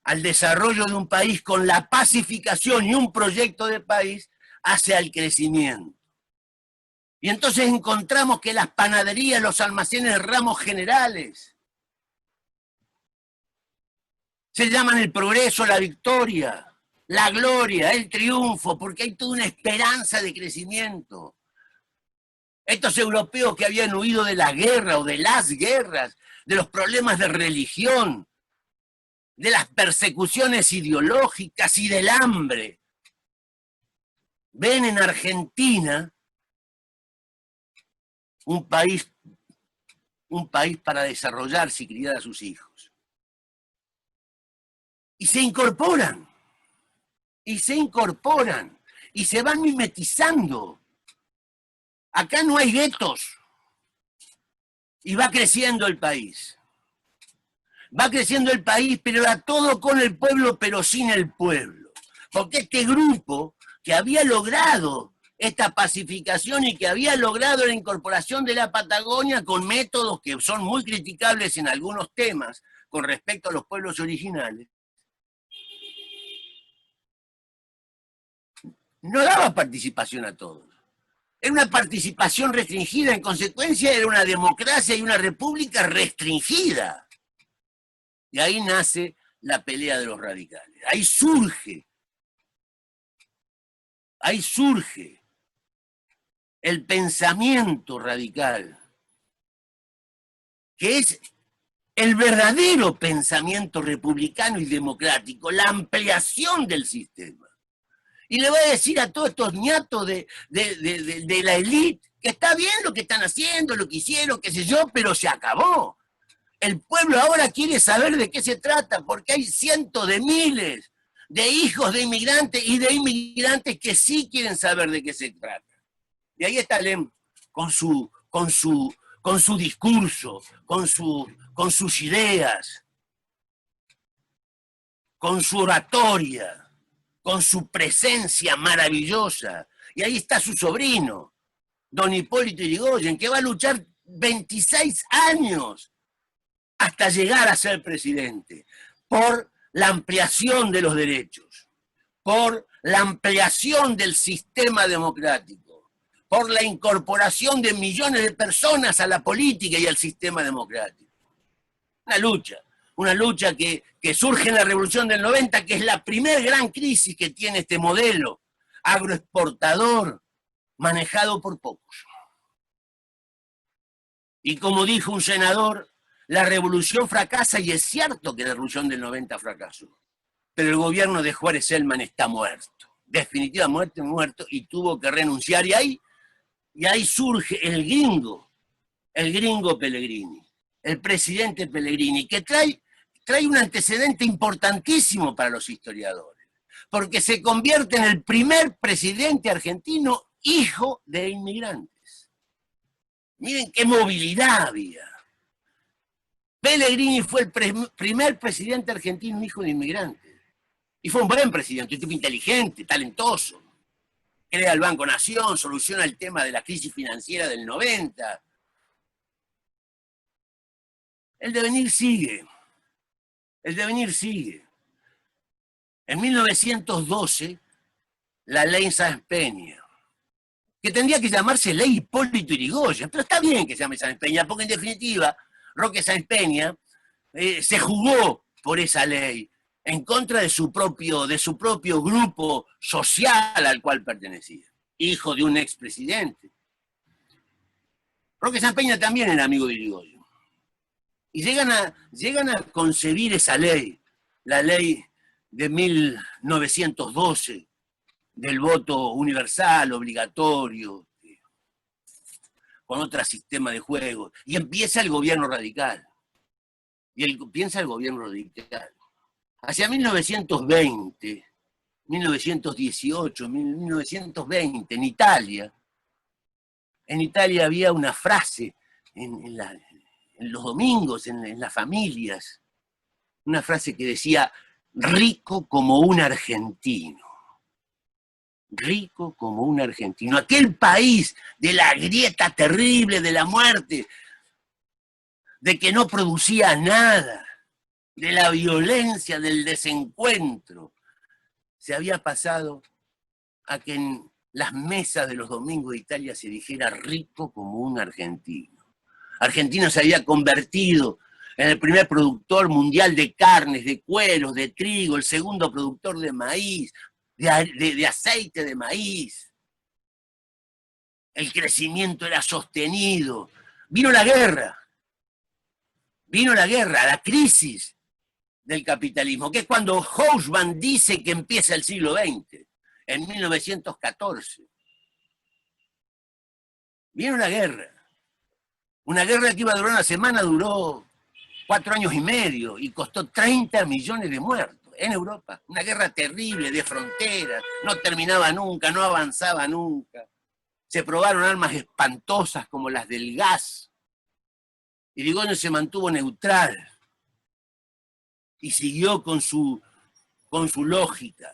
al desarrollo de un país con la pacificación y un proyecto de país hacia el crecimiento. Y entonces encontramos que las panaderías, los almacenes de ramos generales se llaman el progreso, la victoria, la gloria, el triunfo, porque hay toda una esperanza de crecimiento. Estos europeos que habían huido de la guerra o de las guerras, de los problemas de religión, de las persecuciones ideológicas y del hambre, ven en Argentina un país para desarrollarse y criar a sus hijos. Y se incorporan, y se van mimetizando. Acá no hay guetos, y va creciendo el país. Va creciendo el país, pero era todo con el pueblo, pero sin el pueblo. Porque este grupo que había logrado esta pacificación y que había logrado la incorporación de la Patagonia con métodos que son muy criticables en algunos temas con respecto a los pueblos originales, no daba participación a todos. Era una participación restringida, en consecuencia era una democracia y una república restringida. Y ahí nace la pelea de los radicales. Ahí surge el pensamiento radical, que es el verdadero pensamiento republicano y democrático, la ampliación del sistema. Y le voy a decir a todos estos ñatos de la élite que está bien lo que están haciendo, lo que hicieron, qué sé yo, pero se acabó. El pueblo ahora quiere saber de qué se trata, porque hay cientos de miles de hijos de inmigrantes y de inmigrantes que sí quieren saber de qué se trata. Y ahí está Lem con su discurso, con sus ideas, con su oratoria, con su presencia maravillosa. Y ahí está su sobrino, don Hipólito Yrigoyen, que va a luchar 26 años hasta llegar a ser presidente, por la ampliación de los derechos, por la ampliación del sistema democrático, por la incorporación de millones de personas a la política y al sistema democrático. Una lucha que surge en la Revolución del 90, que es la primer gran crisis que tiene este modelo agroexportador manejado por pocos. Y como dijo un senador, la revolución fracasa, y es cierto que la revolución del 90 fracasó, pero el gobierno de Juárez Celman está muerto, definitivamente muerto, y tuvo que renunciar, y ahí surge el gringo Pellegrini, el presidente Pellegrini, que trae un antecedente importantísimo para los historiadores, porque se convierte en el primer presidente argentino hijo de inmigrantes. Miren qué movilidad había. Pellegrini fue el primer presidente argentino hijo de inmigrantes. Y fue un buen presidente, un tipo inteligente, talentoso. Crea el Banco Nación, soluciona el tema de la crisis financiera del 90. El devenir sigue. En 1912 la ley Sáenz Peña, que tendría que llamarse ley Hipólito Yrigoyen, pero está bien que se llame Sáenz Peña, porque en definitiva Roque Sáenz Peña se jugó por esa ley en contra de su propio grupo social al cual pertenecía, hijo de un expresidente. Roque Sáenz Peña también era amigo de Yrigoyen. Y llegan a concebir esa ley, la ley de 1912, del voto universal, obligatorio, con otro sistema de juego. Y empieza el gobierno radical. Piensa el gobierno radical. Hacia 1920, 1918, 1920, en Italia había una frase en los domingos, en las familias, una frase que decía, rico como un argentino. Rico como un argentino. Aquel país de la grieta terrible, de la muerte, de que no producía nada, de la violencia, del desencuentro, se había pasado a que en las mesas de los domingos de Italia se dijera rico como un argentino. Argentina se había convertido en el primer productor mundial de carnes, de cueros, de trigo, el segundo productor de maíz, de aceite de maíz. El crecimiento era sostenido. Vino la guerra, la crisis del capitalismo, que es cuando Hobsbawm dice que empieza el siglo XX, en 1914. Vino la guerra. Una guerra que iba a durar una semana, duró 4 años y medio y costó 30 millones de muertos en Europa. Una guerra terrible de fronteras, no terminaba nunca, no avanzaba nunca. Se probaron armas espantosas como las del gas. Yrigoyen se mantuvo neutral y siguió con su lógica.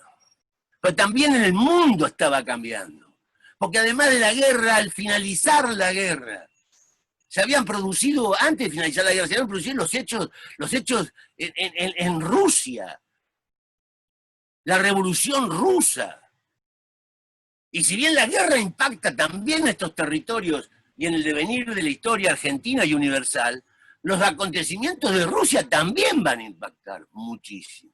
Pero también en el mundo estaba cambiando. Porque además de la guerra, al finalizar la guerra, se habían producido, antes de finalizar la guerra, se habían producido los hechos en Rusia, la revolución rusa. Y si bien la guerra impacta también en estos territorios y en el devenir de la historia argentina y universal, los acontecimientos de Rusia también van a impactar muchísimo.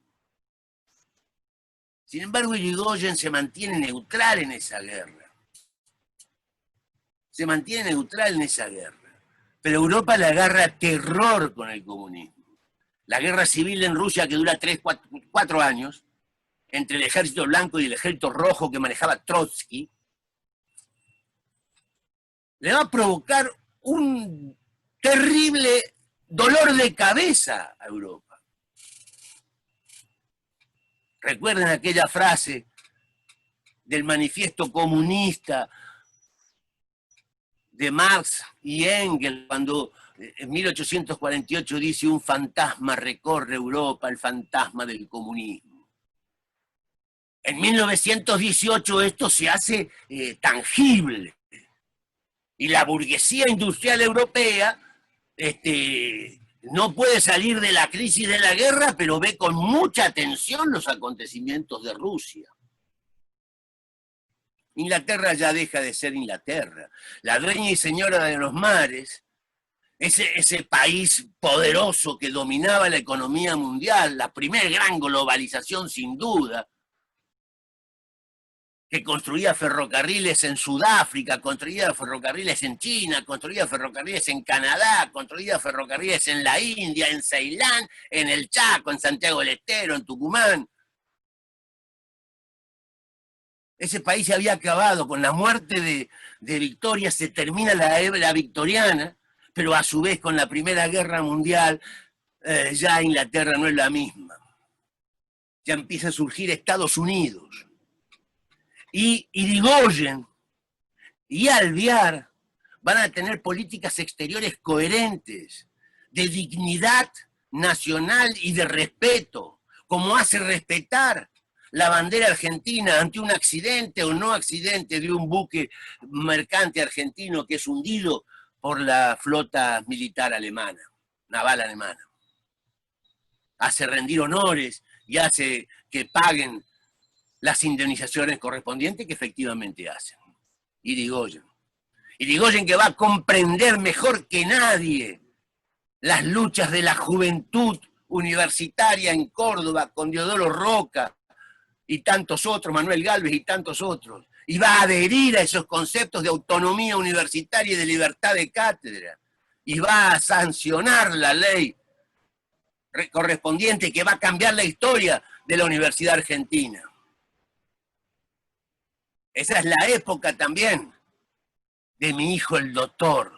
Sin embargo, Yrigoyen se mantiene neutral en esa guerra. Se mantiene neutral en esa guerra. Pero Europa le agarra terror con el comunismo. La guerra civil en Rusia, que dura 4 años, entre el ejército blanco y el ejército rojo que manejaba Trotsky, le va a provocar un terrible dolor de cabeza a Europa. Recuerden aquella frase del manifiesto comunista de Marx y Engels, cuando en 1848 dice: un fantasma recorre Europa, el fantasma del comunismo. En 1918 esto se hace tangible. Y la burguesía industrial europea no puede salir de la crisis de la guerra, pero ve con mucha atención los acontecimientos de Rusia. Inglaterra ya deja de ser Inglaterra. La dueña y señora de los mares, ese país poderoso que dominaba la economía mundial, la primera gran globalización sin duda, que construía ferrocarriles en Sudáfrica, construía ferrocarriles en China, construía ferrocarriles en Canadá, construía ferrocarriles en la India, en Ceilán, en el Chaco, en Santiago del Estero, en Tucumán. Ese país se había acabado. Con la muerte de Victoria se termina la era victoriana, pero a su vez con la Primera Guerra Mundial ya Inglaterra no es la misma. Ya empieza a surgir Estados Unidos. Y Yrigoyen y Alvear van a tener políticas exteriores coherentes, de dignidad nacional y de respeto, como hace respetar la bandera argentina ante un accidente o no accidente de un buque mercante argentino que es hundido por la flota militar alemana, naval alemana. Hace rendir honores y hace que paguen las indemnizaciones correspondientes que efectivamente hacen. Irigoyen. Irigoyen, que va a comprender mejor que nadie las luchas de la juventud universitaria en Córdoba con Diodoro Roca y tantos otros, Manuel Gálvez y tantos otros, y va a adherir a esos conceptos de autonomía universitaria y de libertad de cátedra, y va a sancionar la ley correspondiente que va a cambiar la historia de la Universidad Argentina. Esa es la época también de mi hijo el doctor.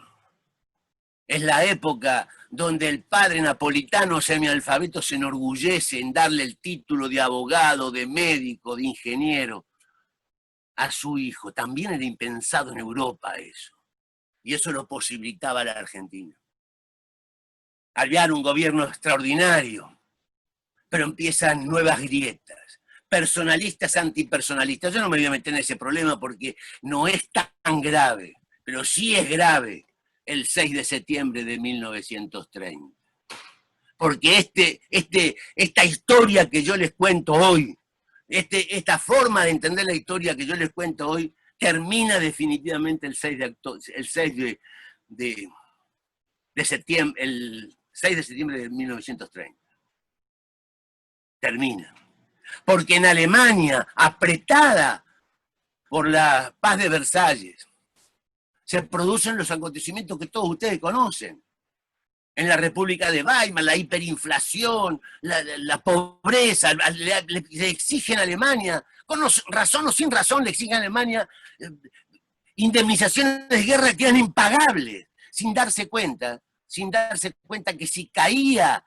Es la época donde el padre napolitano semialfabeto se enorgullece en darle el título de abogado, de médico, de ingeniero a su hijo. También era impensado en Europa eso. Y eso lo posibilitaba la Argentina. Había un gobierno extraordinario, pero empiezan nuevas grietas, personalistas, antipersonalistas. Yo no me voy a meter en ese problema porque no es tan grave, pero sí es grave el 6 de septiembre de 1930. Porque esta historia que yo les cuento hoy, esta forma de entender la historia que yo les cuento hoy, termina definitivamente el 6 de septiembre, el 6 de septiembre de 1930. Termina. Porque en Alemania, apretada por la paz de Versalles, se producen los acontecimientos que todos ustedes conocen. En la República de Weimar, la hiperinflación, la pobreza, le exigen a Alemania, con razón o sin razón le exigen a Alemania indemnizaciones de guerra que eran impagables, sin darse cuenta que si caía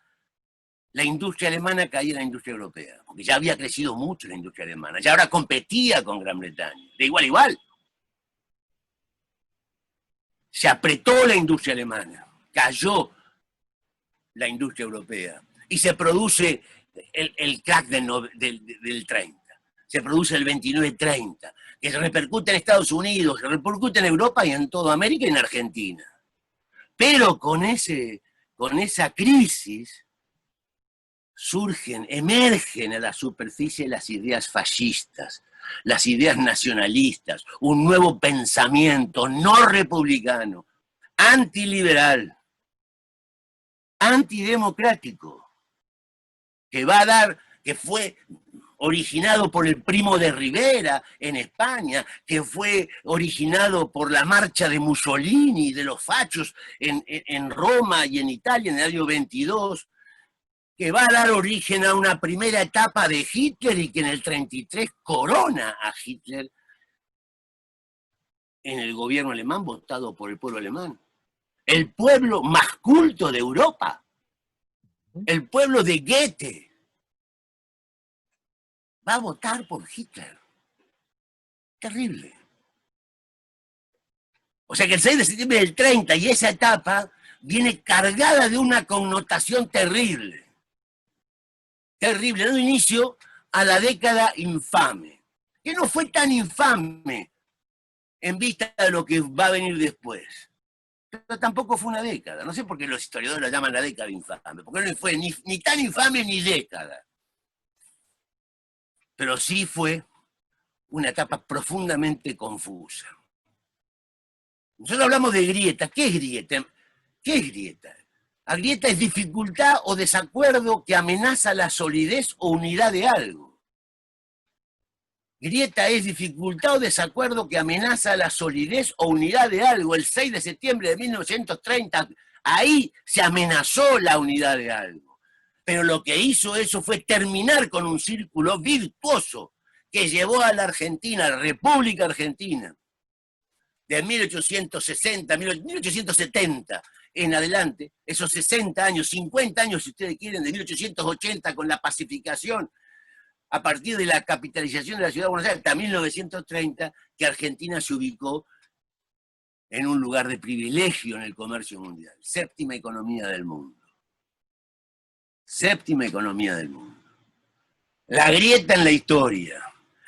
la industria alemana, caía la industria europea, porque ya había crecido mucho la industria alemana, ya ahora competía con Gran Bretaña, de igual a igual. Se apretó la industria alemana, cayó la industria europea, y se produce el crack del 30, se produce el 29-30, que se repercute en Estados Unidos, se repercute en Europa y en toda América y en Argentina. Pero con esa crisis emergen a la superficie las ideas fascistas, las ideas nacionalistas, un nuevo pensamiento no republicano, antiliberal, antidemocrático, que fue originado por el Primo de Rivera en España, que fue originado por la marcha de Mussolini, de los fachos en Roma y en Italia en el año 22, que va a dar origen a una primera etapa de Hitler y que en el 33 corona a Hitler en el gobierno alemán votado por el pueblo alemán. El pueblo más culto de Europa, el pueblo de Goethe, va a votar por Hitler. Terrible. O sea que el 6 de septiembre del 30 y esa etapa viene cargada de una connotación terrible. Terrible, dando inicio a la década infame, que no fue tan infame en vista de lo que va a venir después. Pero tampoco fue una década. No sé por qué los historiadores la llaman la década infame, porque no fue ni tan infame ni década. Pero sí fue una etapa profundamente confusa. Nosotros hablamos de grieta. ¿Qué es grieta? ¿Qué es grieta? La grieta es dificultad o desacuerdo que amenaza la solidez o unidad de algo. Grieta es dificultad o desacuerdo que amenaza la solidez o unidad de algo. El 6 de septiembre de 1930, ahí se amenazó la unidad de algo. Pero lo que hizo eso fue terminar con un círculo virtuoso que llevó a la Argentina, a la República Argentina, de 1860, 1870 en adelante, esos 60 años, 50 años si ustedes quieren, de 1880 con la pacificación, a partir de la capitalización de la ciudad de Buenos Aires, hasta 1930, que Argentina se ubicó en un lugar de privilegio en el comercio mundial, séptima economía del mundo. Séptima economía del mundo. La grieta en la historia.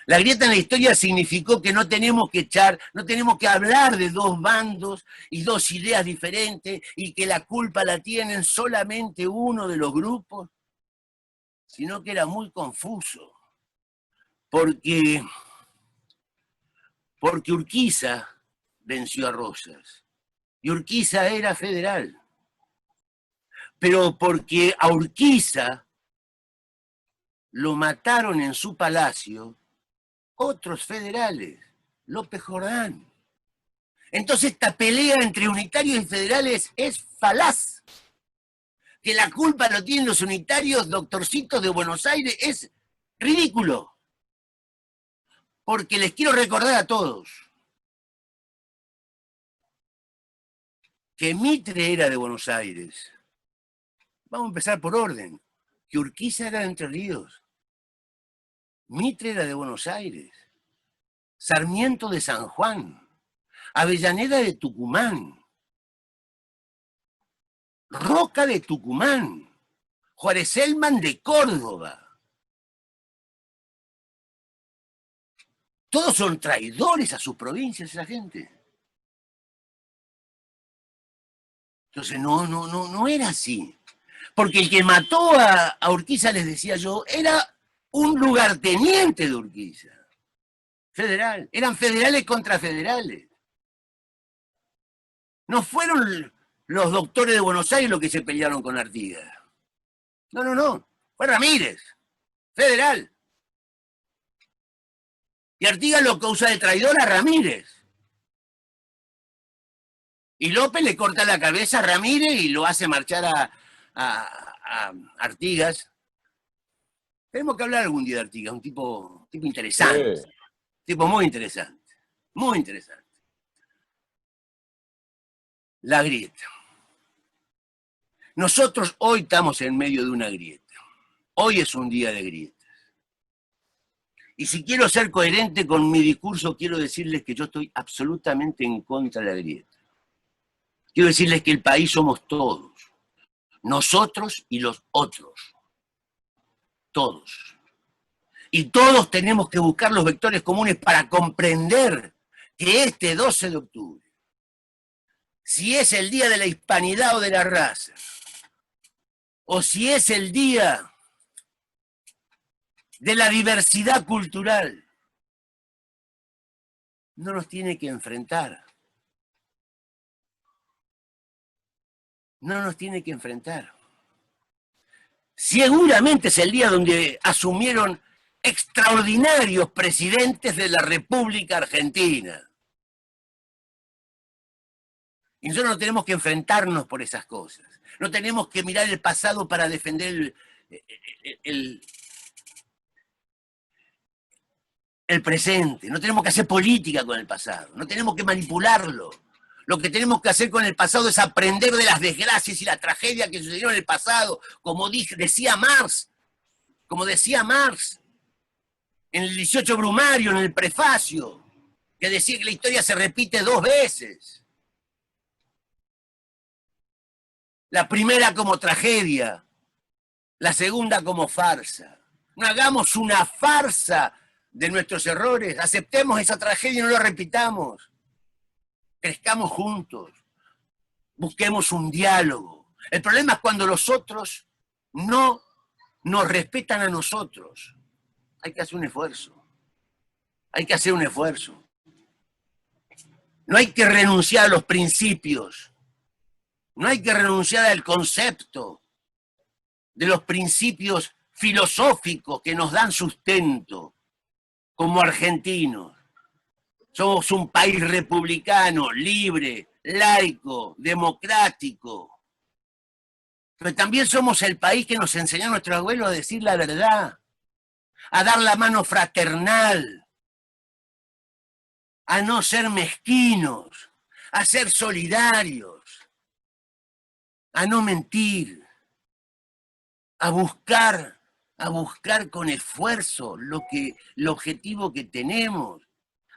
La grieta en la historia significó que no tenemos que hablar de dos bandos y dos ideas diferentes y que la culpa la tienen solamente uno de los grupos, sino que era muy confuso. porque Urquiza venció a Rosas, y Urquiza era federal, pero porque a Urquiza lo mataron en su palacio otros federales, López Jordán. Entonces esta pelea entre unitarios y federales es falaz. Que la culpa lo tienen los unitarios doctorcitos de Buenos Aires es ridículo. Porque les quiero recordar a todos que Mitre era de Buenos Aires. Vamos a empezar por orden. Que Urquiza era de Entre Ríos. Mitre era de Buenos Aires. Sarmiento de San Juan. Avellaneda de Tucumán. Roca de Tucumán. Juárez Selman de Córdoba. Todos son traidores a sus provincias, esa gente. Entonces no era así. Porque el que mató a Urquiza, les decía yo, era un lugarteniente de Urquiza. Federal. Eran federales contra federales. No fueron los doctores de Buenos Aires los que se pelearon con Artigas. No. Fue Ramírez. Federal. Y Artigas lo causa de traidor a Ramírez. Y López le corta la cabeza a Ramírez y lo hace marchar a Artigas. Tenemos que hablar algún día de Artigas, un tipo interesante. Sí. Tipo muy interesante. Muy interesante. La grieta. Nosotros hoy estamos en medio de una grieta. Hoy es un día de grietas. Y si quiero ser coherente con mi discurso, quiero decirles que yo estoy absolutamente en contra de la grieta. Quiero decirles que el país somos todos. Nosotros y los otros. Todos. Y todos tenemos que buscar los vectores comunes para comprender que este 12 de octubre, si es el día de la hispanidad o de la raza, o si es el día de la diversidad cultural, no nos tiene que enfrentar. No nos tiene que enfrentar. Seguramente es el día donde asumieron extraordinarios presidentes de la República Argentina. Y nosotros no tenemos que enfrentarnos por esas cosas. No tenemos que mirar el pasado para defender el presente. No tenemos que hacer política con el pasado. No tenemos que manipularlo. Lo que tenemos que hacer con el pasado es aprender de las desgracias y la tragedia que sucedieron en el pasado, como decía Marx, en el 18 Brumario, en el prefacio, que decía que la historia se repite 2 veces. La primera como tragedia, la segunda como farsa. No hagamos una farsa de nuestros errores, aceptemos esa tragedia y no la repitamos. Crezcamos juntos, busquemos un diálogo. El problema es cuando los otros no nos respetan a nosotros. Hay que hacer un esfuerzo. Hay que hacer un esfuerzo. No hay que renunciar a los principios. No hay que renunciar al concepto de los principios filosóficos que nos dan sustento como argentinos. Somos un país republicano, libre, laico, democrático. Pero también somos el país que nos enseñó a nuestros abuelos a decir la verdad, a dar la mano fraternal, a no ser mezquinos, a ser solidarios, a no mentir, a buscar con esfuerzo el objetivo que tenemos,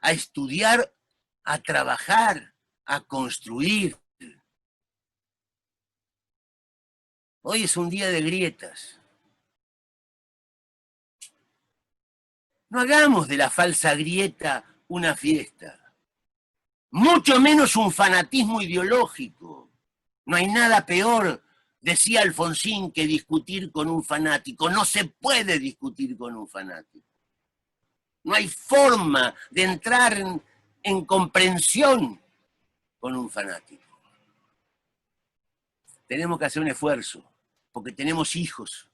a estudiar, a trabajar, a construir. Hoy es un día de grietas. No hagamos de la falsa grieta una fiesta, mucho menos un fanatismo ideológico. No hay nada peor, decía Alfonsín, que discutir con un fanático. No se puede discutir con un fanático. No hay forma de entrar en comprensión con un fanático. Tenemos que hacer un esfuerzo, porque tenemos hijos,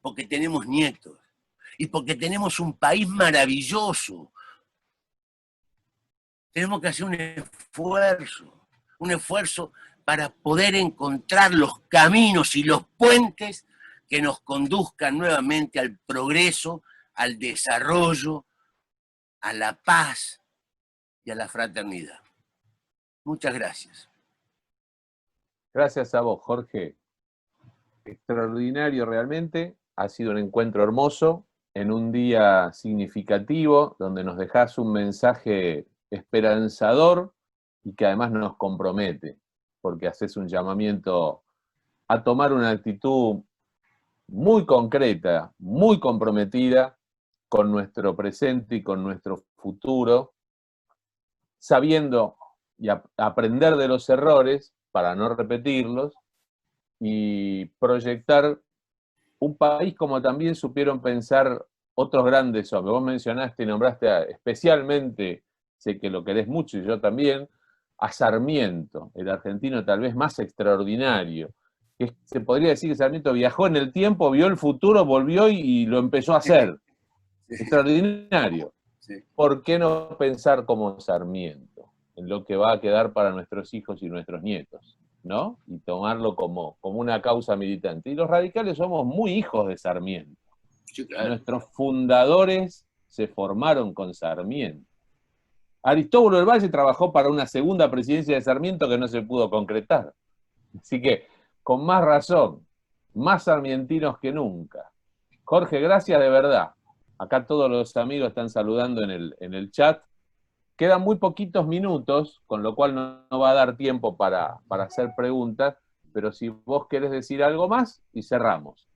porque tenemos nietos, y porque tenemos un país maravilloso. Tenemos que hacer un esfuerzo para poder encontrar los caminos y los puentes que nos conduzcan nuevamente al progreso, al desarrollo, a la paz y a la fraternidad. Muchas gracias. Gracias a vos, Jorge. Extraordinario realmente. Ha sido un encuentro hermoso, en un día significativo, donde nos dejás un mensaje esperanzador y que además nos compromete, porque haces un llamamiento a tomar una actitud muy concreta, muy comprometida con nuestro presente y con nuestro futuro, sabiendo y aprender de los errores para no repetirlos y proyectar un país como también supieron pensar otros grandes hombres. Vos mencionaste y nombraste especialmente, sé que lo querés mucho y yo también, a Sarmiento, el argentino tal vez más extraordinario. Se podría decir que Sarmiento viajó en el tiempo, vio el futuro, volvió y lo empezó a hacer. Sí. Extraordinario. Sí. ¿Por qué no pensar como Sarmiento en lo que va a quedar para nuestros hijos y nuestros nietos? ¿No? Y tomarlo como una causa militante. Y los radicales somos muy hijos de Sarmiento. Sí, claro. Nuestros fundadores se formaron con Sarmiento. Aristóbulo del Valle trabajó para una segunda presidencia de Sarmiento que no se pudo concretar. Así que, con más razón, más sarmientinos que nunca. Jorge, gracias de verdad. Acá todos los amigos están saludando en el chat. Quedan muy poquitos minutos, con lo cual no va a dar tiempo para hacer preguntas, pero si vos querés decir algo más, y cerramos.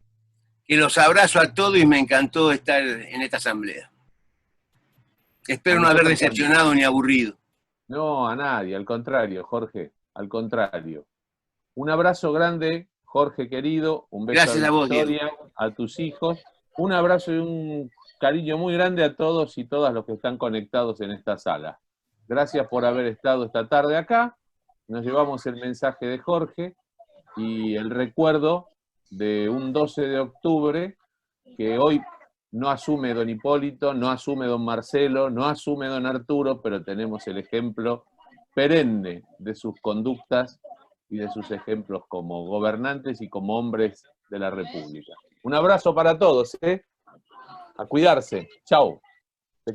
Que los abrazo a todos y me encantó estar en esta asamblea. Espero no haber decepcionado ni aburrido. No, a nadie, al contrario, Jorge, al contrario. Un abrazo grande, Jorge querido, un beso Gracias a vos, Victoria, a tus hijos, un abrazo y un cariño muy grande a todos y todas los que están conectados en esta sala. Gracias por haber estado esta tarde acá. Nos llevamos el mensaje de Jorge y el recuerdo de un 12 de octubre que hoy no asume don Hipólito, no asume don Marcelo, no asume don Arturo, pero tenemos el ejemplo perenne de sus conductas y de sus ejemplos como gobernantes y como hombres de la República. Un abrazo para todos, ¿eh? A cuidarse. Chau.